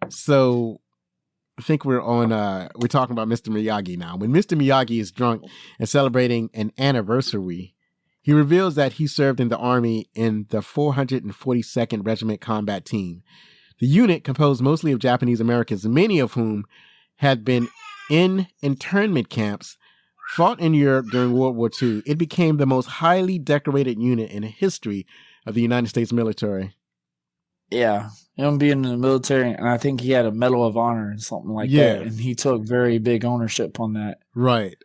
So I think we're talking about Mr. Miyagi now. When Mr. Miyagi is drunk and celebrating an anniversary, he reveals that he served in the Army in the 442nd Regiment Combat Team. The unit, composed mostly of Japanese Americans, many of whom had been in internment camps, fought in Europe during World War II. It became the most highly decorated unit in the history of the United States military. Yeah, him being in the military, and I think he had a Medal of Honor and something like that, and he took very big ownership on that. Right.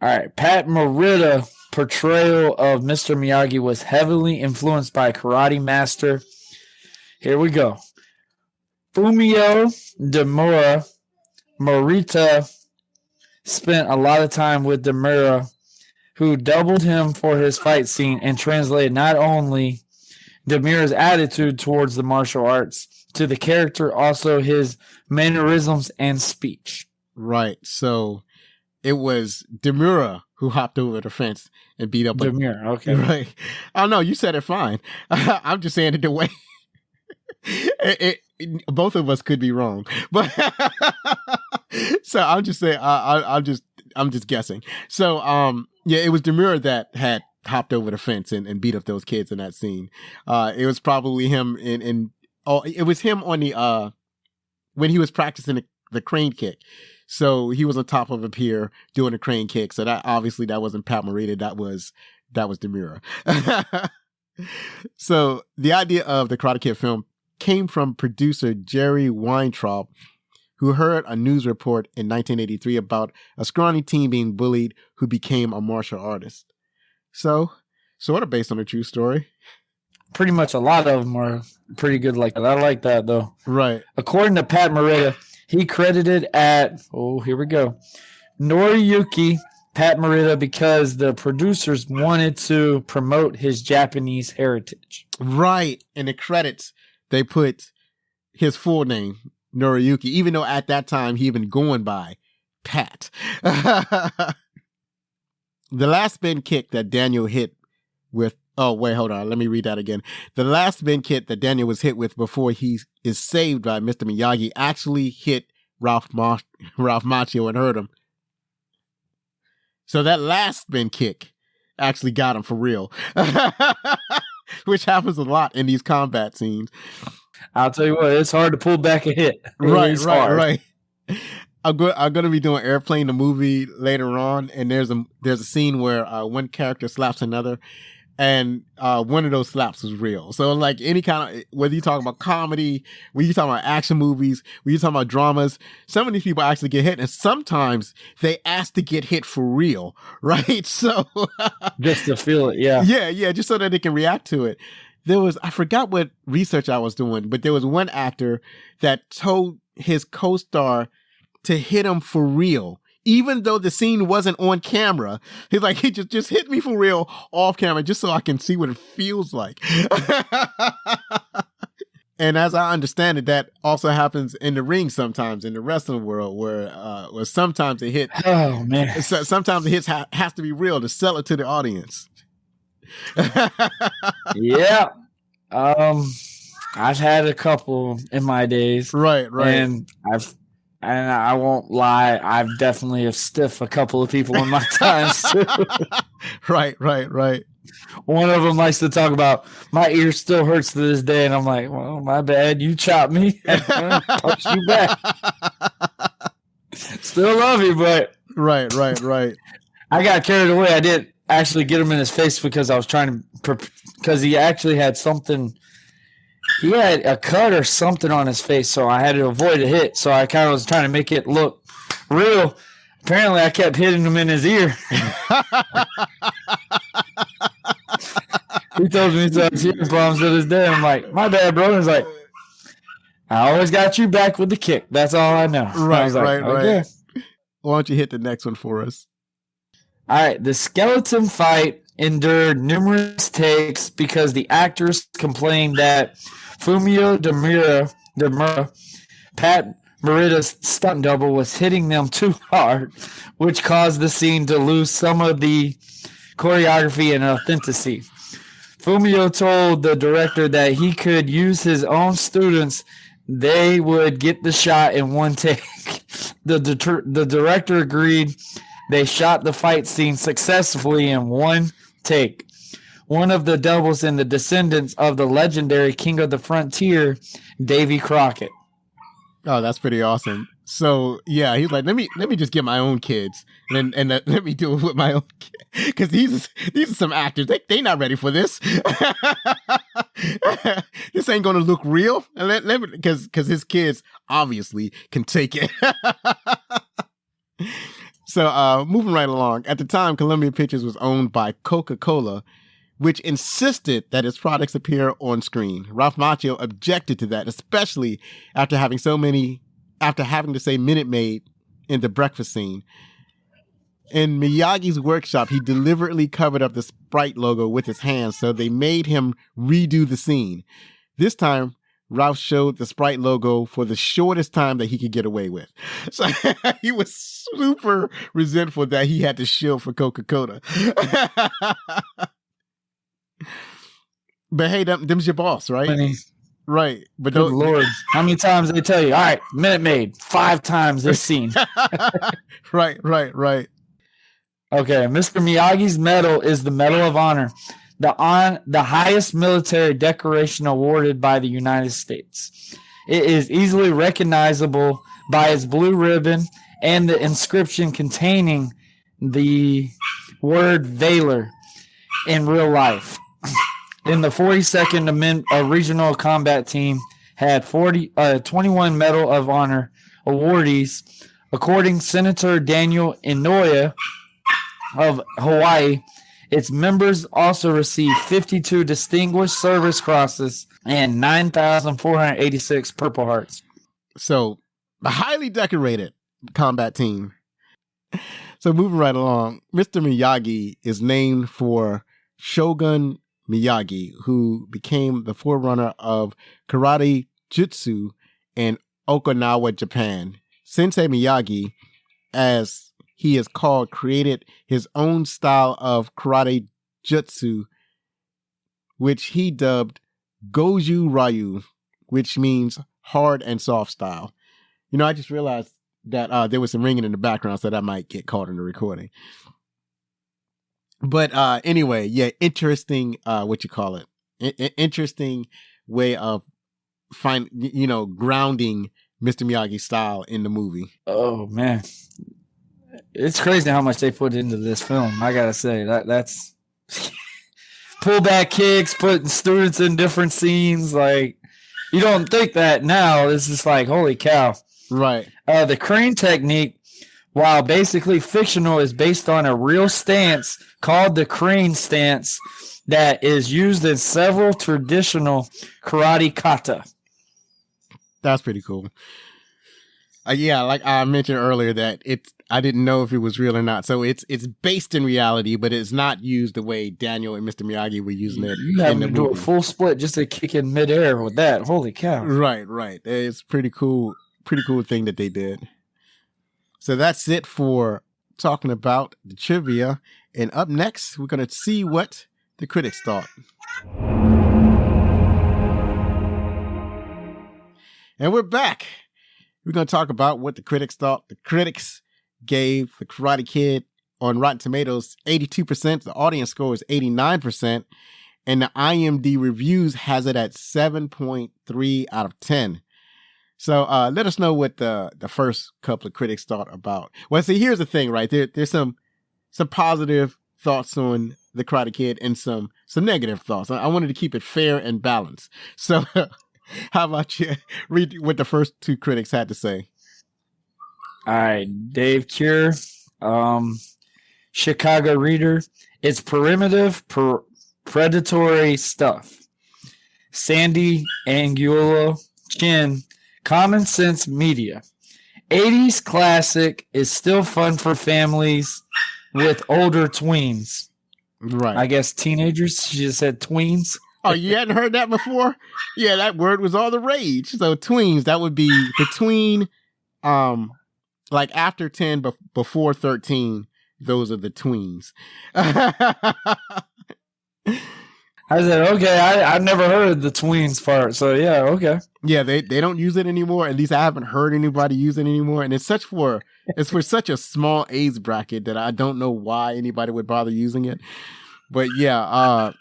All right, Pat Morita's portrayal of Mr. Miyagi was heavily influenced by Karate Master. Here we go. Fumio Demura. Morita spent a lot of time with Demura, who doubled him for his fight scene and translated not only Demura's attitude towards the martial arts to the character, also his mannerisms and speech. Right. So it was Demura who hopped over the fence and beat up Demura. Okay. Right. Oh no, you said it fine. I'm just saying it the way both of us could be wrong, but so I'm just saying I'm just guessing. So it was Demura that had hopped over the fence and beat up those kids in that scene. It was probably him it was him on the when he was practicing the crane kick. So he was on top of a pier doing a crane kick. So that obviously that wasn't Pat Morita. That was Demura. So the idea of the Karate Kid film came from producer Jerry Weintraub, who heard a news report in 1983 about a scrawny teen being bullied who became a martial artist. So, sort of based on a true story. Pretty much a lot of them are pretty good like that. I like that, though. Right. According to Pat Morita, he credited here we go, Noriyuki Pat Morita because the producers wanted to promote his Japanese heritage. Right. In the credits, they put his full name, Noriyuki, even though at that time he had been going by Pat. The last spin kick that Daniel hit with, hold on, let me read that again. The last spin kick that Daniel was hit with before he is saved by Mr. Miyagi actually hit Ralph Macchio and hurt him. So that last spin kick actually got him for real. Which happens a lot in these combat scenes. I'll tell you what, it's hard to pull back a hit. Right. I'm going to be doing Airplane the movie later on, and there's a scene where one character slaps another, and one of those slaps was real. So like any kind of, whether you're talking about comedy, whether you're talking about action movies, whether you're talking about dramas, some of these people actually get hit, and sometimes they ask to get hit for real, right? So just to feel it, yeah, just so that they can react to it. I forgot what research I was doing, but there was one actor that told his co-star to hit him for real, even though the scene wasn't on camera. He's like, he just hit me for real off camera, just so I can see what it feels like. And as I understand it, that also happens in the ring sometimes in the wrestling world, where sometimes the hit, oh man, sometimes the hits has to be real to sell it to the audience. Yeah. I've had a couple in my days. Right. And I won't lie, I've definitely have stiffed a couple of people in my times too. Right. One of them likes to talk about my ear still hurts to this day, and I'm like, well, my bad, you chopped me. Punch you back. Still love you, but right. I got carried away. I didn't actually get him in his face because I was trying to, because he actually had something. He had a cut or something on his face, so I had to avoid a hit. So I kind of was trying to make it look real. Apparently, I kept hitting him in his ear. He told me he has hearing problems to this day. I'm like, my bad, bro. He's like, I always got you back with the kick. That's all I know. Right. Okay. Why don't you hit the next one for us? All right. The skeleton fight endured numerous takes because the actors complained that Fumio Demura, Pat Morita's stunt double, was hitting them too hard, which caused the scene to lose some of the choreography and authenticity. Fumio told the director that he could use his own students. They would get the shot in one take. The director agreed. They shot the fight scene successfully in one take. One of the doubles in the descendants of the legendary King of the Frontier, Davy Crockett. Oh, that's pretty awesome. So yeah, he's like, let me just get my own kids and let me do it with my own kids, because these are some actors. They not ready for this. This ain't gonna look real. And because his kids obviously can take it. So moving right along. At the time, Columbia Pictures was owned by Coca-Cola, which insisted that its products appear on screen. Ralph Macchio objected to that, especially after having to say Minute Maid in the breakfast scene. In Miyagi's workshop, he deliberately covered up the Sprite logo with his hands, so they made him redo the scene. This time, Ralph showed the Sprite logo for the shortest time that he could get away with. So he was super resentful that he had to shield for Coca-Cola. But hey, them's your boss, right? Funny. Right. But Good Lord. How many times they tell you, all right, Minute Maid, 5 times this scene. Right. Okay, Mr. Miyagi's medal is the Medal of Honor, the highest military decoration awarded by the United States. It is easily recognizable by its blue ribbon and the inscription containing the word Valor in real life. In the 42nd Regional Combat Team had 21 Medal of Honor awardees. According to Senator Daniel Inouye of Hawaii, its members also received 52 Distinguished Service Crosses and 9,486 Purple Hearts. So, a highly decorated combat team. So, moving right along, Mr. Miyagi is named for Shogun Miyagi, who became the forerunner of karate jutsu in Okinawa, Japan. Sensei Miyagi, as he is called, created his own style of karate jutsu, which he dubbed Goju Ryu, which means hard and soft style. You know, I just realized that there was some ringing in the background, so that might get caught in the recording. But anyway, yeah, interesting, interesting way of grounding Mr. Miyagi's style in the movie. Oh, man. It's crazy how much they put into this film. I got to say, that's pullback kicks, putting students in different scenes. Like, you don't think that now. It's just like, holy cow. Right. The crane technique, while basically fictional, is based on a real stance called the crane stance that is used in several traditional karate kata. That's pretty cool. Yeah, like I mentioned earlier, that I didn't know if it was real or not. So it's based in reality, but it's not used the way Daniel and Mr. Miyagi were using it. You having to do a full split just to kick in midair with that. Holy cow. Right. It's pretty cool thing that they did. So that's it for talking about the trivia. And up next, we're going to see what the critics thought. And we're back. We're going to talk about what the critics thought. The critics gave The Karate Kid on Rotten Tomatoes 82%. The audience score is 89%. And the IMDb reviews has it at 7.3 out of 10. So let us know what the first couple of critics thought about. Well, see, here's the thing, right? There's some positive thoughts on The Karate Kid and some negative thoughts. I wanted to keep it fair and balanced. So how about you read what the first two critics had to say? All right, Dave Cure, Chicago Reader. It's primitive, predatory stuff. Sandy Angulo Chin, Common Sense Media. 80s classic is still fun for families with older tweens. Right. I guess teenagers. She just said tweens. Oh, you hadn't heard that before? Yeah, that word was all the rage. So tweens, that would be between, like after 10, but before 13. Those are the tweens. I said, okay, I've never heard the tweens part. So yeah, okay. Yeah, they don't use it anymore. At least I haven't heard anybody use it anymore. And it's for such a small age bracket that I don't know why anybody would bother using it. But yeah,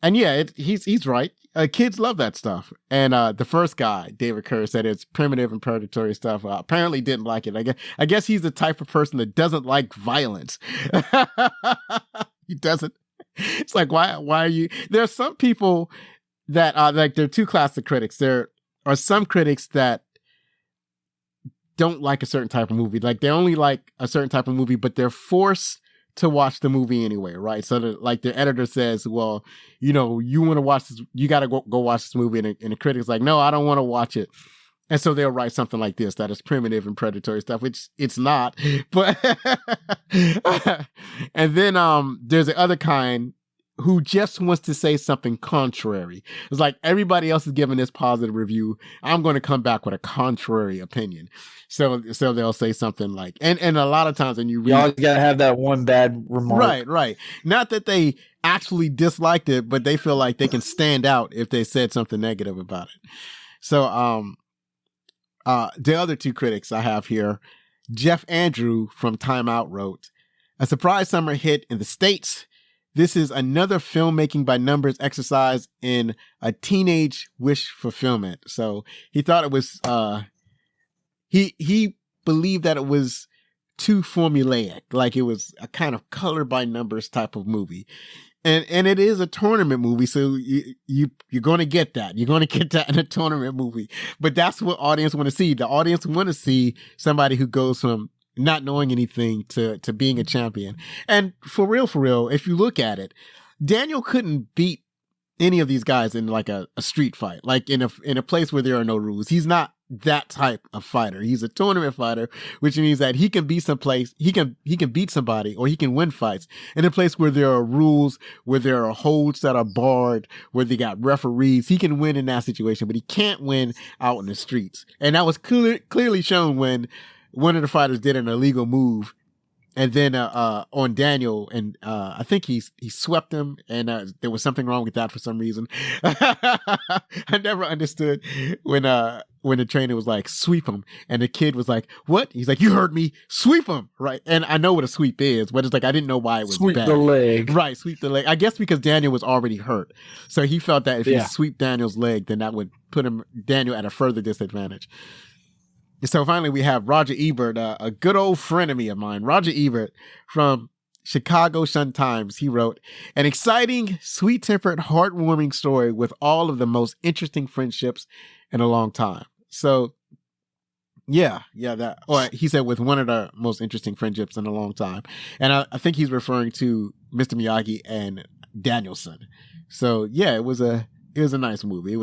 and yeah, he's right. Kids love that stuff. And the first guy, David Kerr, said it's primitive and predatory stuff. Apparently didn't like it. I guess he's the type of person that doesn't like violence. He doesn't. It's like, why are you? There are some people that like, there are two classes of critics. There are some critics that don't like a certain type of movie. Like, they only like a certain type of movie, but they're forced to watch the movie anyway, right? So like the editor says, well, you want to watch this, you got to go watch this movie. And the critic's like, no, I don't want to watch it. And so they'll write something like this that is primitive and predatory stuff, which it's not. But and then there's the other kind who just wants to say something contrary. It's like, everybody else is giving this positive review, I'm going to come back with a contrary opinion. So they'll say something like, and a lot of times when you read, y'all gotta have that one bad remark. Right. Not that they actually disliked it, but they feel like they can stand out if they said something negative about it. So the other two critics I have here, Jeff Andrew from Time Out wrote, a surprise summer hit in the States. This is another filmmaking by numbers exercise in a teenage wish fulfillment. So he thought it was, he believed that it was too formulaic, like it was a kind of color by numbers type of movie. And it is a tournament movie, so you're going to get that. You're going to get that in a tournament movie. But that's what audience want to see. The audience want to see somebody who goes from not knowing anything to being a champion. And for real, if you look at it, Daniel couldn't beat any of these guys in like a street fight, like in a place where there are no rules. He's not that type of fighter. He's a tournament fighter, which means that he can be someplace, he can beat somebody, or he can win fights in a place where there are rules, where there are holds that are barred, where they got referees. He can win in that situation, but he can't win out in the streets. And that was clearly shown when one of the fighters did an illegal move, and then on Daniel, and I think he swept him, and there was something wrong with that for some reason. I never understood when the trainer was like, sweep him, and the kid was like, what? He's like, you heard me, sweep him, right? And I know what a sweep is, but it's like, I didn't know why it was sweep bad. The leg. Right, sweep the leg. I guess because Daniel was already hurt, so he felt that if he swept Daniel's leg, then that would put Daniel at a further disadvantage. So finally, we have Roger Ebert, a good old frenemy of mine. Roger Ebert from Chicago Sun-Times. He wrote, an exciting, sweet-tempered, heartwarming story with all of the most interesting friendships in a long time. So, yeah, that. Or he said with one of the most interesting friendships in a long time. And I think he's referring to Mr. Miyagi and Danielson. So, yeah, it was a nice movie.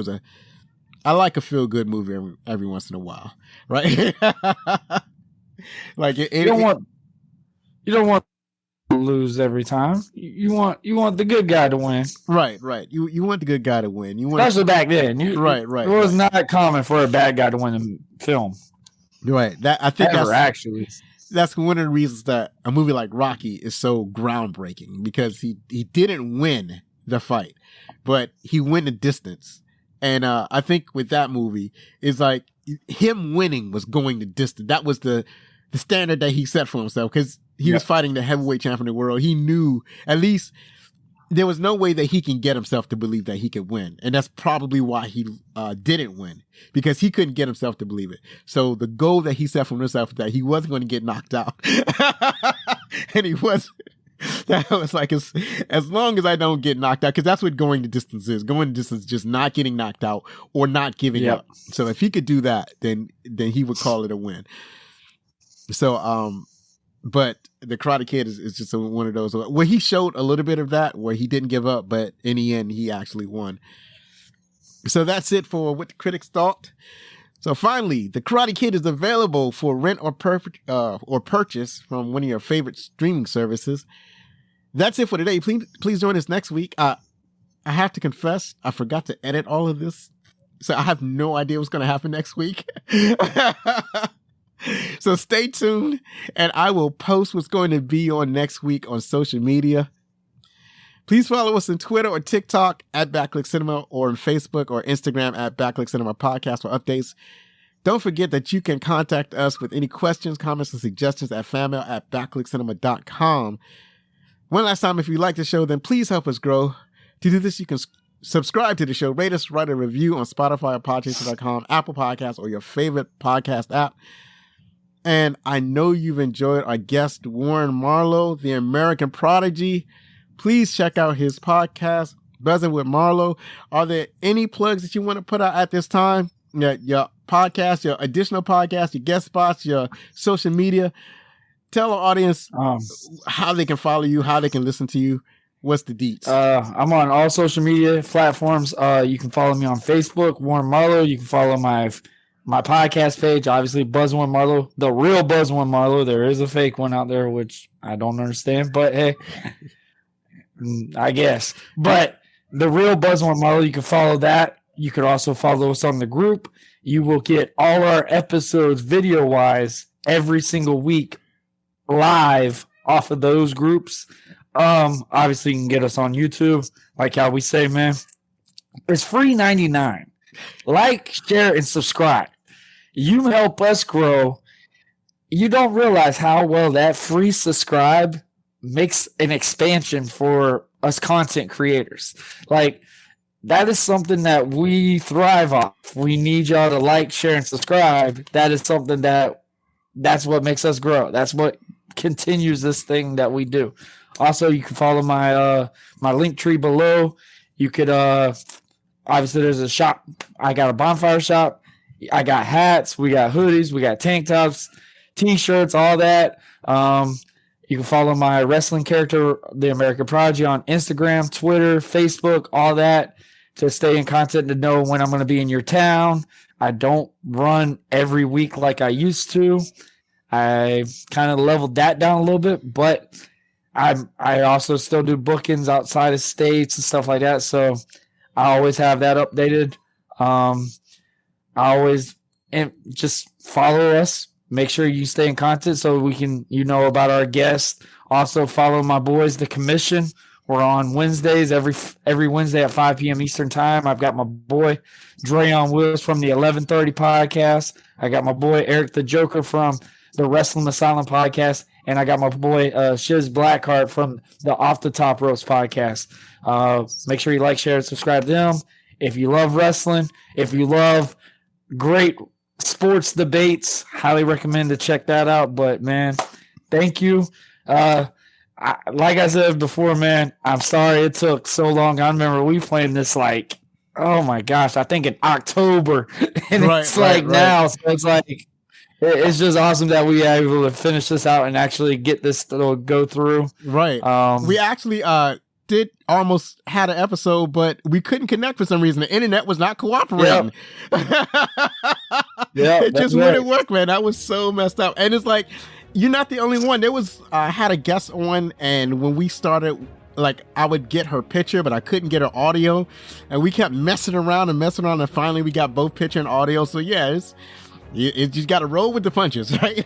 I like a feel-good movie every once in a while, right? Like you don't want to lose every time. You want the good guy to win. Right. You want the good guy to win. Especially back then. Right. It was not common for a bad guy to win a film. Right. That's one of the reasons that a movie like Rocky is so groundbreaking, because he didn't win the fight, but he won the distance. And I think with that movie, it's like him winning was going the distance. That was the standard that he set for himself, because he was fighting the heavyweight champion of the world. He knew at least there was no way that he can get himself to believe that he could win. And that's probably why he didn't win, because he couldn't get himself to believe it. So the goal that he set for himself was that he wasn't going to get knocked out. And he wasn't. That was like, as long as I don't get knocked out, because that's what going the distance is. Going the distance is just not getting knocked out or not giving up. So if he could do that, then he would call it a win. So, but the Karate Kid is just one of those where he showed a little bit of that, where he didn't give up, but in the end, he actually won. So that's it for what the critics thought. So finally, The Karate Kid is available for rent or purchase from one of your favorite streaming services. That's it for today. Please join us next week. I have to confess, I forgot to edit all of this. So I have no idea what's going to happen next week. So stay tuned, and I will post what's going to be on next week on social media. Please follow us on Twitter or TikTok at Backlick Cinema, or on Facebook or Instagram at Backlick Cinema Podcast for updates. Don't forget that you can contact us with any questions, comments, and suggestions at fanmail@backlickcinema.com. One last time, if you like the show, then please help us grow. To do this, you can subscribe to the show, rate us, write a review on Spotify or Podchaser.com, Apple Podcasts, or your favorite podcast app. And I know you've enjoyed our guest, Warren Marlowe, the American Prodigy. Please check out his podcast, Buzzing with Marlowe. Are there any plugs that you want to put out at this time? Your podcast, your additional podcast, your guest spots, your social media. Tell our audience how they can follow you, how they can listen to you. What's the deets? I'm on all social media platforms. You can follow me on Facebook, Warren Marlowe. You can follow my podcast page, obviously, Buzz Warren Marlowe, the real Buzz Warren Marlowe. There is a fake one out there, which I don't understand, but hey, I guess. But the real Buzz Warren Marlowe, you can follow that. You could also follow us on the group. You will get all our episodes video-wise every single week live off of those groups. Obviously, you can get us on YouTube. Like how we say, man, it's free 99. Like, share, and subscribe. You help us grow. You don't realize how well that free subscribe makes an expansion for us content creators. Like, that is something that we thrive off. We need y'all to like, share, and subscribe. That is something that's what makes us grow. That's what continues this thing that we do. Also, you can follow my link tree below. You could obviously there's a shop. I got a bonfire shop. I got hats. We got hoodies. We got tank tops, t-shirts, all that. You can follow my wrestling character, the American Prodigy, on Instagram, Twitter, Facebook, all that, to stay in contact, to know when I'm going to be in your town. I don't run every week like I used to. I kind of leveled that down a little bit, but I also still do bookings outside of states and stuff like that. So I always have that updated. I always just follow us. Make sure you stay in contact so we can, about our guests. Also follow my boys, The Commission. We're on Wednesdays, every Wednesday at 5 p.m. Eastern time. I've got my boy Dre on Wheels from the 1130 podcast. I got my boy Eric the Joker from the Wrestling Asylum podcast. And I got my boy Shiz Blackheart from the Off the Top Roast podcast. Make sure you like, share, and subscribe to them. If you love wrestling, if you love great sports debates, highly recommend to check that out. But, man, thank you. Like I said before, man, I'm sorry it took so long. I remember we played this oh my gosh, I think in October. And it's now. So it's it's just awesome that we were able to finish this out and actually get this to go through. Right. We actually did almost had an episode, but we couldn't connect for some reason. The internet was not cooperating. It just wouldn't work, man. That was so messed up. And it's you're not the only one. There was had a guest on, and when we started, I would get her picture, but I couldn't get her audio, and we kept messing around, and finally we got both picture and audio. So yeah, you just got to roll with the punches, right?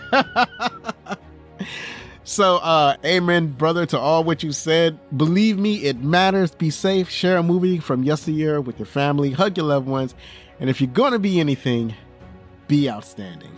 So, amen, brother, to all what you said. Believe me, it matters. Be safe. Share a movie from yesteryear with your family. Hug your loved ones. And if you're going to be anything, be outstanding.